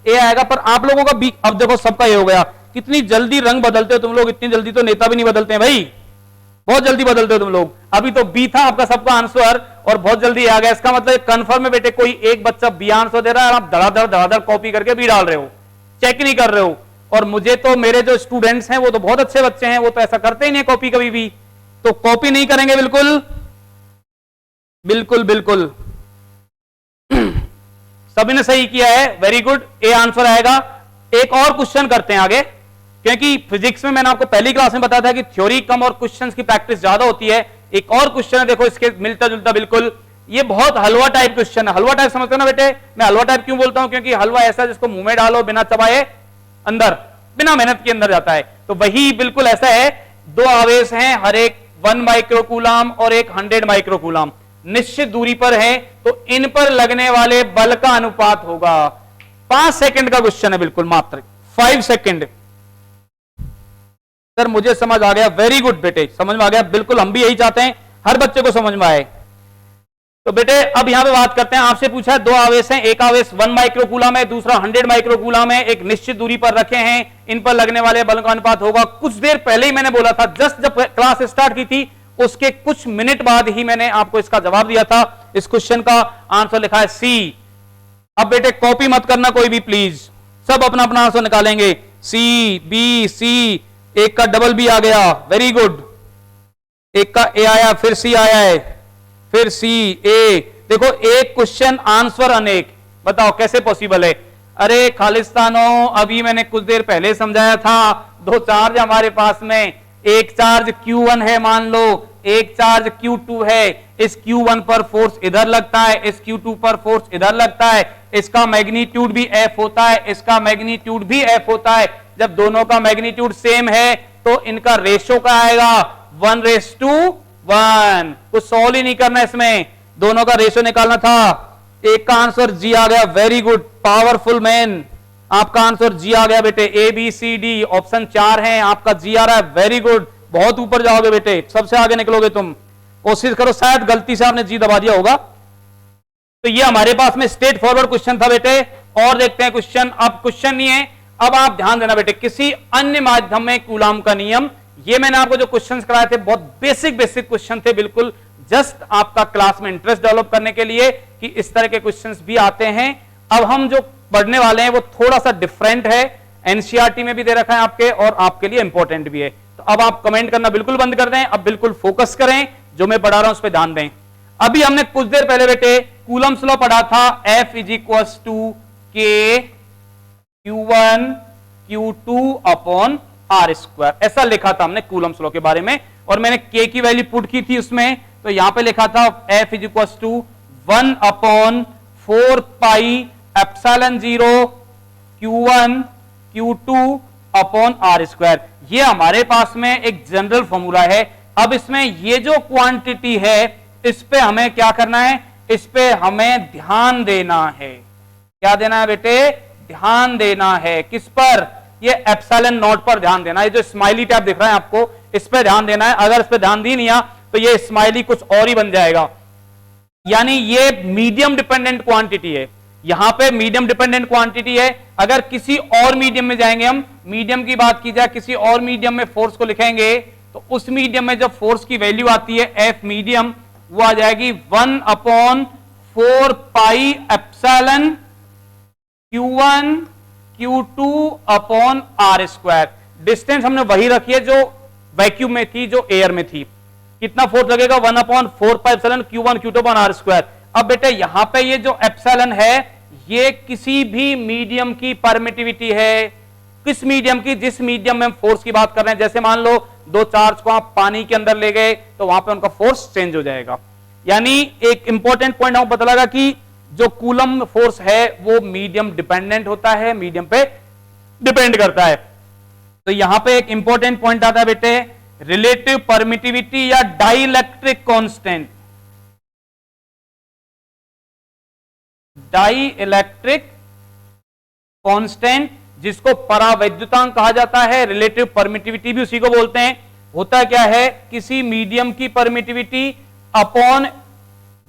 ए आएगा। पर आप लोगों का बी, अब देखो सबका ए हो गया। कितनी जल्दी रंग बदलते हो तुम लोग, इतनी जल्दी तो नेता भी नहीं बदलते हैं भाई, बहुत जल्दी बदलते हो तुम लोग। अभी तो बी था आपका सबका आंसर और बहुत जल्दी आ गया, इसका मतलब कंफर्म है बेटे, कोई एक बच्चा बी आंसर दे रहा है और आप धड़ाधड़ कॉपी करके बी डाल रहे हो, चेक नहीं कर रहे हो। और मुझे तो मेरे जो स्टूडेंट्स हैं वो तो बहुत अच्छे बच्चे हैं, वो तो ऐसा करते ही नहीं कॉपी कभी भी, तो कॉपी नहीं करेंगे बिल्कुल बिल्कुल बिल्कुल। सभी ने सही किया है, वेरी गुड, ए आंसर आएगा। एक और क्वेश्चन करते हैं आगे, क्योंकि फिजिक्स में मैंने आपको पहली क्लास में बताया था कि थ्योरी कम और क्वेश्चंस की प्रैक्टिस ज्यादा होती है। एक और क्वेश्चन है, देखो इसके मिलता जुलता बिल्कुल, ये बहुत हलवा टाइप क्वेश्चन है। हलवा टाइप समझते हो ना बेटे? मैं हलवा टाइप क्यों बोलता हूं? क्योंकि हलवा ऐसा जिसको मुंह में डालो बिना चबाए अंदर, बिना मेहनत के अंदर जाता है, तो वही बिल्कुल ऐसा है। दो आवेश हैं, हर एक 1 माइक्रोकूलम और एक 100 माइक्रोकूलम, निश्चित दूरी पर है, तो इन पर लगने वाले बल का अनुपात होगा। 5 सेकंड का क्वेश्चन है, बिल्कुल मात्र 5 सेकंड। सर मुझे समझ आ गया, वेरी गुड बेटे, समझ में आ गया, बिल्कुल हम भी यही चाहते हैं हर बच्चे को समझ में आए। तो बेटे अब यहां पे बात करते हैं, आपसे पूछा है दो आवेश हैं, एक आवेश 1 माइक्रोकूलम है, दूसरा 100 माइक्रोकूलम है, एक निश्चित दूरी पर रखे हैं, इन पर लगने वाले बल का अनुपात होगा। कुछ देर पहले ही मैंने बोला था, जस्ट जब क्लास स्टार्ट की थी उसके कुछ मिनट बाद ही मैंने आपको इसका जवाब दिया था। इस क्वेश्चन का आंसर लिखा है सी। अब बेटे कॉपी मत करना कोई भी प्लीज, सब अपना अपना आंसर निकालेंगे। सी, बी, सी, एक का डबल बी आ गया, वेरी गुड, एक का ए आया, फिर सी आया है, फिर सी, ए। देखो एक क्वेश्चन आंसर अनेक, बताओ कैसे पॉसिबल है? अरे खालिस्तानों, अभी मैंने कुछ देर पहले समझाया था, दो चार्ज हमारे पास में, एक चार्ज Q1 है मान लो, एक चार्ज Q2 है, इस Q1 पर फोर्स इधर लगता है, इस Q2 पर फोर्स इधर लगता है, इसका मैग्नीट्यूड भी F होता है, इसका मैग्नीट्यूड भी F होता है। जब दोनों का मैग्नीट्यूड सेम है तो इनका रेशो क्या आएगा? 1:1। कुछ सॉल्व ही नहीं करना इसमें, दोनों का रेशो निकालना था। एक का आंसर जी आ गया, वेरी गुड, पावरफुल मैन, आपका आंसर जी आ गया बेटे। A B C D option 4 है, आपका जी आ रहा है, वेरी गुड, बहुत ऊपर जाओगे बेटे, सबसे आगे निकलोगे तुम, कोशिश करो। शायद गलती से आपने जी दबा दिया होगा। तो ये हमारे पास में स्ट्रेट फॉरवर्ड क्वेश्चन था बेटे। और देखते हैं क्वेश्चन। अब क्वेश्चन नहीं है, अब आप ध्यान देना बेटे, किसी अन्य माध्यम में कूलाम का नियम, ये मैंने आपको जो क्वेश्चंस कराए थे बहुत बेसिक क्वेश्चन थे, बिल्कुल जस्ट आपका क्लास में इंटरेस्ट डेवलप करने के लिए कि इस तरह के क्वेश्चंस भी आते हैं। अब हम जो पढ़ने वाले हैं वो थोड़ा सा डिफरेंट है, एनसीईआरटी में भी दे रखा है आपके, और आपके लिए इंपॉर्टेंट भी है। तो अब आप कमेंट करना बिल्कुल बंद कर दें, अब बिल्कुल फोकस करें, जो मैं पढ़ा रहा हूं उस पर ध्यान दें। अभी हमने कुछ देर पहले बेटे कूलम्स लॉ पढ़ा था, F = K Q1 Q2 upon R², ऐसा लिखा था हमने कूलम्स लॉ के बारे में, और मैंने K की वैल्यू पुट की थी उसमें, तो यहां पे लिखा था F = 1/4 pi epsilon 0 Q1 Q2 upon R²। ये हमारे पास में एक जनरल फॉर्मूला है। अब इसमें ये जो क्वांटिटी है इस पे हमें क्या करना है? इस पे हमें ध्यान देना है। क्या देना है बेटे? ध्यान देना है। किस पर? ये एप्सिलॉन नॉट पर ध्यान देना है। जो स्माइली टैब दिख रहा है आपको, इस पे ध्यान देना है। अगर इस पे ध्यान दी नहीं तो ये स्माइली कुछ और ही बन जाएगा, यानी ये मीडियम डिपेंडेंट क्वांटिटी है। यहां पे मीडियम डिपेंडेंट क्वांटिटी है। अगर किसी और मीडियम में जाएंगे, हम मीडियम की बात की जाए, किसी और मीडियम में फोर्स को लिखेंगे तो उस मीडियम में जब फोर्स की वैल्यू आती है F मीडियम, वो आ जाएगी 1/4 pi epsilon Q1 Q2 upon R²। Distance हमने वही रखी है जो वैक्यूम में थी, जो एयर में थी। कितना फोर्स लगेगा? 1/4 pi epsilon Q1 Q2 upon R²। अब बेटे यहां पे ये जो एप्सिलॉन है ये किसी भी मीडियम की परमिटिविटी है। किस मीडियम की? जिस मीडियम में हम फोर्स की बात कर रहे हैं। जैसे मान लो दो चार्ज को आप पानी के अंदर ले गए तो वहां पे उनका फोर्स चेंज हो जाएगा। यानी एक इंपॉर्टेंट पॉइंट हमको पता लगा कि जो कूलम फोर्स है वो मीडियम डिपेंडेंट होता है, मीडियम पे डिपेंड करता है। तो यहां पे एक इंपॉर्टेंट पॉइंट आता है बेटे, रिलेटिव परमिटिविटी या डाइइलेक्ट्रिक कांस्टेंट। डाइइलेक्ट्रिक कांस्टेंट जिसको परावैद्युतांक कहा जाता है, रिलेटिव परमिटिविटी भी उसी को बोलते हैं। होता क्या है, किसी मीडियम की परमिटिविटी अपॉन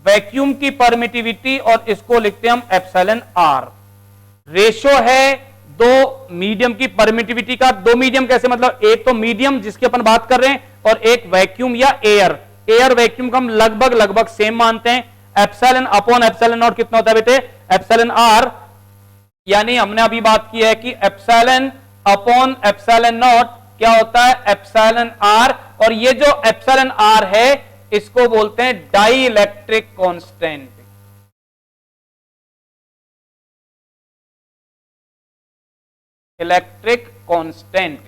वैक्यूम की परमिटिविटी, और इसको लिखते हैं हम एप्सिलॉन आर। रेशो है दो मीडियम की परमिटिविटी का। दो मीडियम कैसे, मतलब एक तो मीडियम जिसकी अपन बात कर रहे हैं और एक वैक्यूम या एयर। एयर वैक्यूम को हम लगभग सेम मानते हैं। एप्सिलॉन अपॉन एप्सिलॉन नॉट कितना होता है बेटे, एप्सिलॉन आर। यानी हमने अभी बात की है कि एप्सिलॉन अपॉन एप्सिलॉन नॉट क्या होता है, एप्सिलॉन आर। और ये जो एप्सिलॉन आर है इसको बोलते हैं डाइइलेक्ट्रिक कांस्टेंट। इलेक्ट्रिक कांस्टेंट,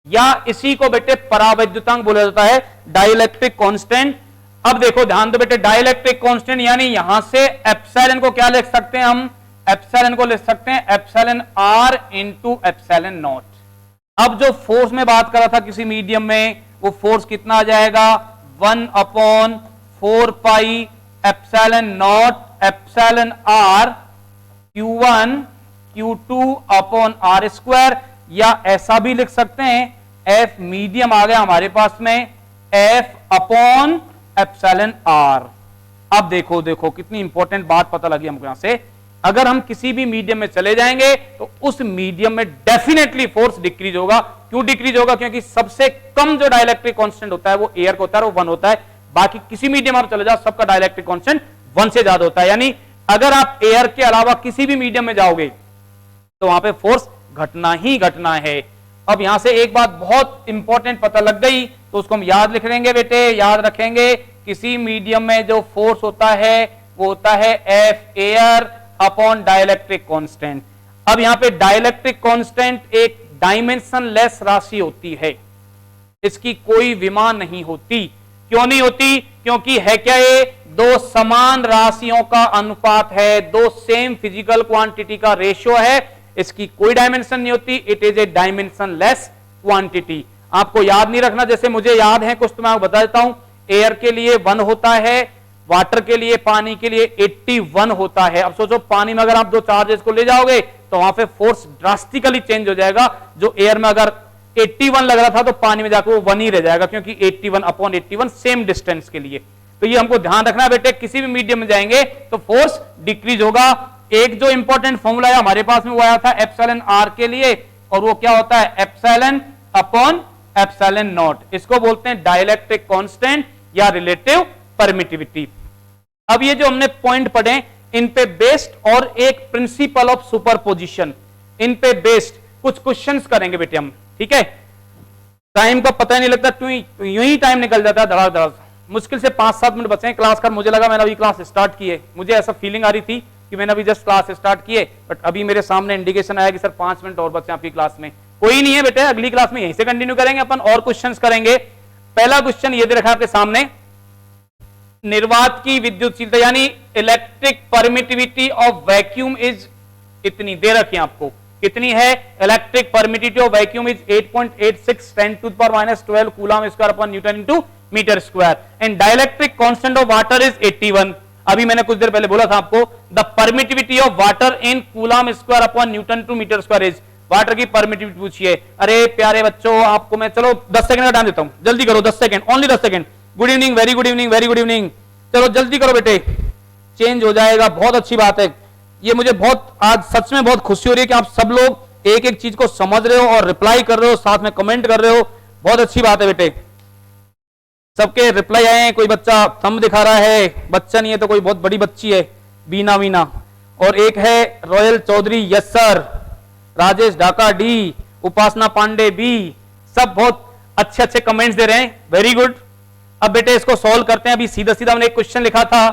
या इसी को बेटे परावैद्युतांक बोला जाता है, डाइइलेक्ट्रिक कांस्टेंट। अब देखो ध्यान दो बेटे, डाइइलेक्ट्रिक कांस्टेंट यानी यहां से एप्सिलॉन को क्या लिख सकते हैं हम, एप्सिलॉन को लिख सकते हैं epsilon R into epsilon naught. अब जो फोर्स में बात कर रहा था किसी मीडियम में, वो फोर्स कितना आ जाएगा, 1/4 pi epsilon naught epsilon R Q1 Q2 upon are square. या ऐसा भी लिख सकते हैं, F मीडियम आ गया हमारे पास में, F अपॉन एप्सिलॉन आर। अब देखो देखो कितनी इंपॉर्टेंट बात पता लगी हमको यहां से। अगर हम किसी भी मीडियम में चले जाएंगे तो उस मीडियम में डेफिनेटली फोर्स डिक्रीज होगा। क्यों डिक्रीज होगा, क्योंकि सबसे कम जो डाइइलेक्ट्रिक कांस्टेंट होता है वो एयर का होता है, वो 1 होता है। बाकी किसी मीडियम आप चले जाओ सबका डाइइलेक्ट्रिक कांस्टेंट 1 से ज्यादा होता है। यानी अगर आप एयर के अलावा किसी भी मीडियम में जाओगे तो वहां पे फोर्स घटना ही घटना है। अब यहां से एक बात बहुत इंपॉर्टेंट पता लग गई तो उसको हम याद लिख लेंगे बेटे, याद रखेंगे। किसी मीडियम में जो फोर्स होता है वो होता है F air upon dielectric constant. अब यहां पे डाइइलेक्ट्रिक कांस्टेंट एक डायमेंशन लेस राशि होती है, इसकी कोई विमा नहीं होती। क्यों नहीं होती, क्योंकि है क्या ये, दो समान राशियों का अनुपात है, दो सेम फिजिकल क्वांटिटी का रेशियो है, इसकी कोई डायमेंशन नहीं होती। It is a dimension less quantity. आपको याद नहीं रखना, जैसे मुझे याद है कुछ तो मैं आपको बता देता हूं। एयर के लिए 1 होता है, वाटर के लिए, पानी के लिए 81 होता है। अब सोचो पानी में अगर आप दो चार्जेस को ले जाओगे तो वहां पे फोर्स ड्रास्टिकली चेंज हो जाएगा। जो एयर में अगर 81 लग रहा था तो पानी में जाकर वो 1 ही रह जाएगा, क्योंकि 81 अपॉन 81 सेम डिस्टेंस के लिए। तो ये हमको ध्यान रखना है बेटे, किसी भी मीडियम में जाएंगे तो फोर्स डिक्रीज होगा। एक जो इंपॉर्टेंट फॉर्मूला है हमारे पास में वो आया था एप्सिलॉन आर के लिए, और वो क्या होता है, एप्सिलॉन अपॉन एप्सिलॉन नॉट। इसको बोलते हैं डाइइलेक्ट्रिक कांस्टेंट या रिलेटिव परमिटिविटी। अब ये जो हमने पॉइंट पढ़े इन पे बेस्ड और एक प्रिंसिपल ऑफ सुपरपोजिशन, इन पे बेस्ड कुछ क्वेश्चंस करेंगे बेटे हम, ठीक है। टाइम का पता ही नहीं लगता, यूं ही टाइम निकल जाता है धड़ाधड़। मुश्किल से 5-7 मिनट बचे हैं क्लास का। मुझे लगा मैंने अभी क्लास स्टार्ट की है, मुझे ऐसा फीलिंग आ रही थी कि मैंने अभी जस्ट क्लास स्टार्ट की है, बट अभी मेरे सामने इंडिकेशन आया कि सर 5 मिनट और बचे हैं आपकी क्लास में। कोई नहीं है बेटे, अगली क्लास में यहीं से कंटिन्यू करेंगे अपन और क्वेश्चंस करेंगे। पहला क्वेश्चन ये दे रखा है आपके सामने, निर्वात की विद्युतशीलता यानी electric permittivity of vacuum is इतनी दे रखी है आपको। कितनी है, electric permittivity of vacuum is 8.86 10⁻12 coulomb square upon newton into metre square, and dielectric constant of water is 81। अभी मैंने कुछ देर पहले बोला था आपको, the permittivity of water in coulomb square upon newton to metre square is. Water की परमिटिविटी पूछिए। अरे प्यारे बच्चों, आपको मैं चलो 10 सेकंड का टाइम देता हूं, जल्दी करो, 10 second, only 10 second. Good evening, very good evening, very good evening. चलो जल्दी करो बेटे, चेंज हो जाएगा, बहुत अच्छी बात है। ये मुझे बहुत आज सच में बहुत खुशी हो रही है कि आप सब लोग एक एक चीज को समझ रहे हो और रिप्लाई कर रहे हो, साथ में कमेंट कर रहे हो, बहुत अच्छी बात है बेटे। सबके रिप्लाई आए हैं। कोई बच्चा थंब दिखा रहा है, बच्चा नहीं है तो कोई बहुत बड़ी बच्ची है, बीना वीना। और एक है Royal Chaudhary, yes sir. Rajesh Dhaka D, Upasana Pandey B, सब बहुत अच्छे अच्छे कमेंट्स दे रहे हैं, वेरी गुड। अब बेटे इसको सॉल्व करते हैं। अभी सीधा सीधा मैंने एक क्वेश्चन लिखा था,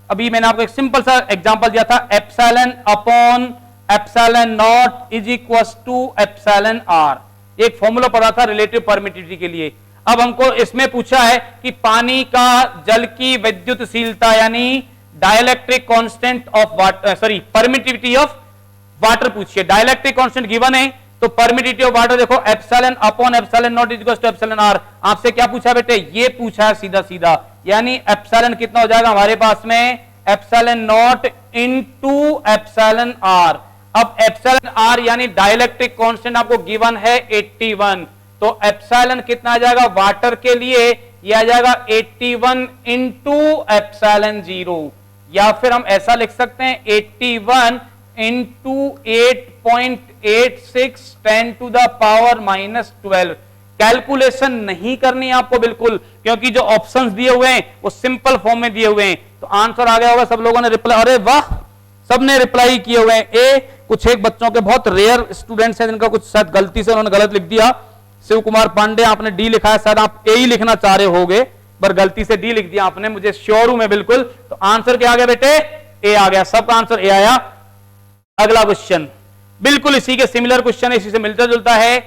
अभी मैंने आपको एक सिंपल सा एग्जांपल दिया था, epsilon upon epsilon naught is equal to epsilon R. एक फॉर्मूला पढ़ा था रिलेटिव परमिटिविटी के लिए। अब हमको इसमें पूछा है कि पानी का जल की विद्युतशीलता यानी dielectric constant of water, sorry permittivity of water पूछिए। डाइलेक्ट्रिक कांस्टेंट गिवन है तो परमिटिविटी ऑफ वाटर देखो epsilon upon epsilon naught is equal to epsilon R. आपसे क्या पूछा बेटे, ये पूछा है सीधा सीधा, यानी एप्सिलॉन कितना हो जाएगा हमारे पास में, epsilon naught into epsilon R. अब एप्सिलॉन आर यानी डाइलेक्ट्रिक कांस्टेंट आपको गिवन है 81, तो एप्सिलॉन कितना आ जाएगा वाटर के लिए, ये आ जाएगा 81 इंटू एप्सिलॉन 0, या फिर हम ऐसा लिख सकते हैं 81 into 8.86 10 to the power -12। Calculation नहीं करनी है आपको बिल्कुल, क्योंकि जो ऑप्शंस दिए हुए हैं वो सिंपल फॉर्म में दिए हुए हैं। तो आंसर आ गया होगा, सब लोगों ने रिप्लाई, अरे वाह सबने रिप्लाई किए हुए हैं ए। कुछ एक बच्चों के बहुत रेयर स्टूडेंट्स हैं जिनका कुछ शायद गलती से उन्होंने गलत लिख दिया। शिव कुमार पांडे आपने डी लिखा है, शायद आप ए ही लिखना चाह रहे होगे पर गलती से डी लिख दिया आपने, मुझे श्योर हूं मैं बिल्कुल। तो आंसर क्या आ गया बेटे, ए आ गया, सबका आंसर ए आया। अगला क्वेश्चन बिल्कुल इसी के सिमिलर क्वेश्चन है, इसी से मिलता जुलता है।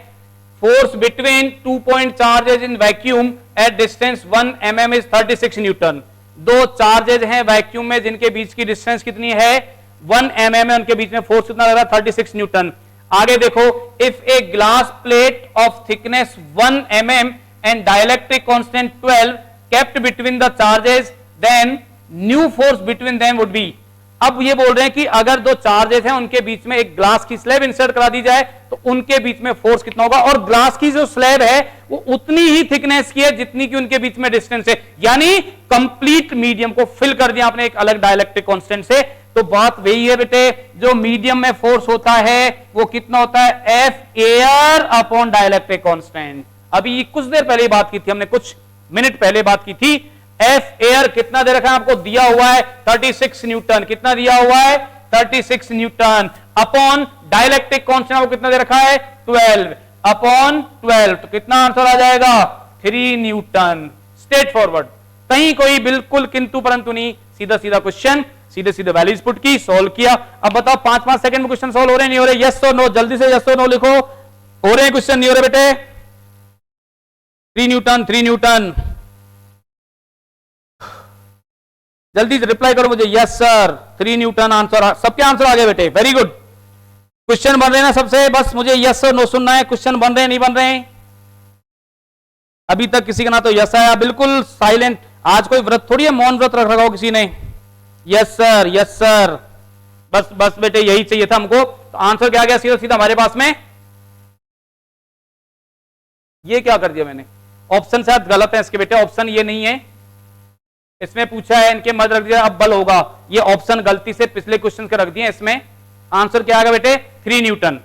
Force between 2 point charges in vacuum at distance 1 mm is 36 Newton. दो चार्जेज हैं वैक्यूम में जिनके बीच की डिस्टेंस कितनी है 1 mm है, उनके बीच में फोर्स कितना लग रहा है 36 न्यूटन। आगे देखो, if a glass plate of thickness 1 mm and dielectric constant 12 kept between the charges then new force between them would be. अब ये बोल रहे हैं कि अगर दो चार्जेस हैं उनके बीच में एक ग्लास की स्लैब इंसर्ट करा दी जाए तो उनके बीच में फोर्स कितना होगा, और ग्लास की जो स्लैब है वो उतनी ही थिकनेस की है जितनी की उनके बीच में डिस्टेंस है, यानी कंप्लीट मीडियम को फिल कर दिया आपने एक अलग डाइलेक्ट्रिक कांस्टेंट से। तो बात वही है बेटे, जो मीडियम में फोर्स होता है वो कितना होता है, F air upon dielectric constant. अभी कुछ देर पहले बात की थी हमने, कुछ मिनट पहले बात की थी। एफ एयर कितना दे रखा है आपको, दिया हुआ है 36 न्यूटन। कितना दिया हुआ है 36 न्यूटन अपॉन डाइलेक्ट्रिक कांस्टेंट आपको कितना दे रखा है 12 अपॉन 12, तो कितना आंसर आ जाएगा 3 न्यूटन। स्ट्रेट फॉरवर्ड, कहीं कोई बिल्कुल किंतु परंतु नहीं, सीधा सीधा क्वेश्चन, सीधे सीधे वैल्यूज पुट की, सोल्व किया। अब बताओ 5-5 सेकंड में क्वेश्चन सोल्व हो रहे नहीं हो रहे, यस और नो, जल्दी से यस और नो लिखो। हो रहे क्वेश्चन, नहीं हो रहे बेटे। 3 न्यूटन 3 न्यूटन, जल्दी से रिप्लाई करो मुझे, यस सर 3 न्यूटन आंसर। सबके आंसर आ गए बेटे, वेरी गुड। क्वेश्चन बन रहे हैं ना सबसे, बस मुझे यस और नो सुनना है। क्वेश्चन बन रहे हैं नहीं बन रहे हैं, अभी तक किसी का ना तो यस आया, बिल्कुल साइलेंट। आज कोई व्रत थोड़ी है, मौन व्रत रख रखा हो किसी ने। यस सर यस सर, बस बस बेटे यही चाहिए था हमको। तो आंसर क्या आ गया सीधा सीधा हमारे पास में। ये क्या कर दिया मैंने, ऑप्शन शायद गलत है इसके बेटे, ऑप्शन ये नहीं है, इसमें पूछा है इनके मध्य रख दिया अब बल होगा, ये ऑप्शन गलती से पिछले क्वेश्चन के रख दिए। इसमें आंसर क्या आएगा बेटे 3 न्यूटन।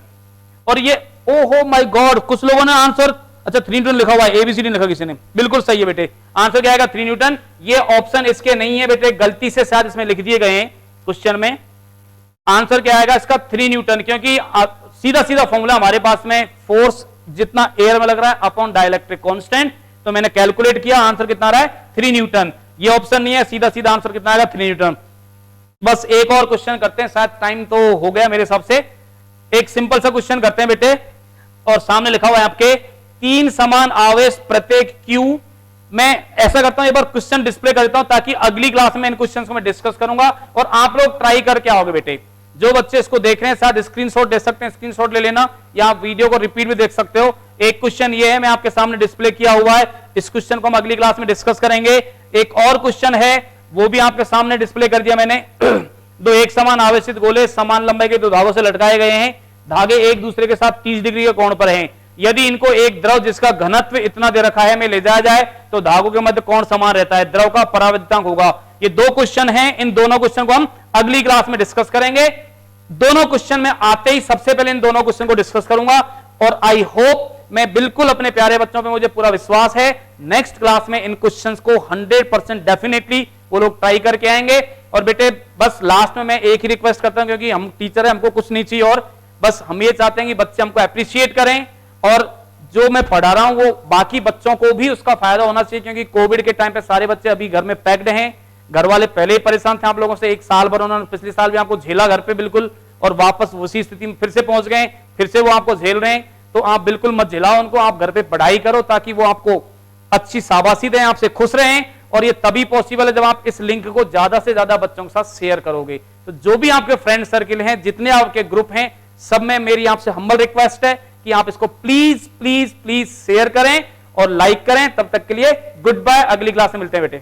और ये ओहो माय गॉड, कुछ लोगों ने आंसर अच्छा 3 न्यूटन लिखा हुआ है, एबीसीडी लिखा किसी ने, बिल्कुल सही है बेटे। आंसर क्या आएगा 3 न्यूटन। ये ऑप्शन इसके नहीं है बेटे, गलती से शायद इसमें लिख दिए गए हैं क्वेश्चन में। आंसर क्या आएगा इसका 3 न्यूटन, क्योंकि सीधा सीधा फॉर्मूला हमारे पास में, फोर्स जितना एयर में लग रहा है अपॉन डाइलेक्ट्रिक कांस्टेंट, तो मैंने कैलकुलेट किया, आंसर कितना आ रहा है 3 न्यूटन। ये ऑप्शन नहीं है, सीधा सीधा आंसर कितना आएगा 3 न्यूटन। बस एक और क्वेश्चन करते हैं, शायद टाइम तो हो गया मेरे हिसाब से। एक सिंपल सा क्वेश्चन करते हैं बेटे, और सामने लिखा हुआ है आपके 3 समान आवेश प्रत्येक क्यू। मैं ऐसा करता हूं, एक बार क्वेश्चन डिस्प्ले कर देता हूं ताकि अगली क्लास में इन क्वेश्चन को मैं डिस्कस करूंगा और आप लोग ट्राई करके आओगे बेटे। जो बच्चे इसको देख रहे हैं शायद स्क्रीनशॉट दे सकते हैं, स्क्रीनशॉट ले लेना, या आप वीडियो को रिपीट भी देख सकते हो। एक क्वेश्चन ये है, मैं आपके सामने डिस्प्ले किया हुआ है, इस क्वेश्चन को हम अगली क्लास में डिस्कस करेंगे। एक और क्वेश्चन है, वो भी आपके सामने डिस्प्ले कर दिया मैंने। दो एक समान आवेशित गोले समान लंबाई के 2 धागों से लटकाए गए हैं, धागे एक दूसरे के साथ 30 डिग्री के कोण पर हैं। यदि इनको एक द्रव जिसका घनत्व इतना दे रखा है में ले जाया जाए तो धागों के मध्य कौन समान रहता है, द्रव का परावर्तनांक होगा। ये 2 क्वेश्चन हैं, इन दोनों क्वेश्चन को हम अगली क्लास में डिस्कस करेंगे। दोनों क्वेश्चन में आते ही सबसे पहले इन दोनों क्वेश्चन को डिस्कस करूंगा, और आई होप, मैं बिल्कुल अपने प्यारे बच्चों पे मुझे पूरा विश्वास है, नेक्स्ट क्लास में इन क्वेश्चंस को 100% डेफिनेटली वो लोग ट्राई करके आएंगे। और बेटे बस लास्ट में मैं एक ही रिक्वेस्ट करता हूं, क्योंकि हम टीचर हैं, हमको कुछ नहीं चाहिए, और बस हम ये चाहते हैं कि बच्चे हमको अप्रिशिएट करें, और जो मैं पढ़ा रहा हूं वो बाकी बच्चों को भी उसका फायदा होना चाहिए। क्योंकि कोविड के टाइम पे सारे बच्चे अभी घर में पैक्ड हैं, घर वाले पहले ही परेशान थे आप लोगों से, 1 साल भर उन्होंने पिछले साल भी आपको झेला घर पे बिल्कुल, और वापस उसी स्थिति में फिर से पहुंच गए, फिर से वो आपको झेल रहे हैं। तो आप बिल्कुल मत झेलाओ उनको, आप घर पे पढ़ाई करो ताकि वो आपको अच्छी शाबाशी दें, आपसे खुश रहें। और ये तभी पॉसिबल है जब आप इस लिंक को ज्यादा से ज्यादा बच्चों के साथ शेयर करोगे। तो जो भी आपके फ्रेंड सर्किल हैं, जितने आपके ग्रुप हैं, सब में मेरी आपसे हम्बल रिक्वेस्ट है कि आप इसको प्लीज प्लीज प्लीज शेयर करें और लाइक करें। तब तक के लिए गुड बाय, अगली क्लास में मिलते हैं बेटे।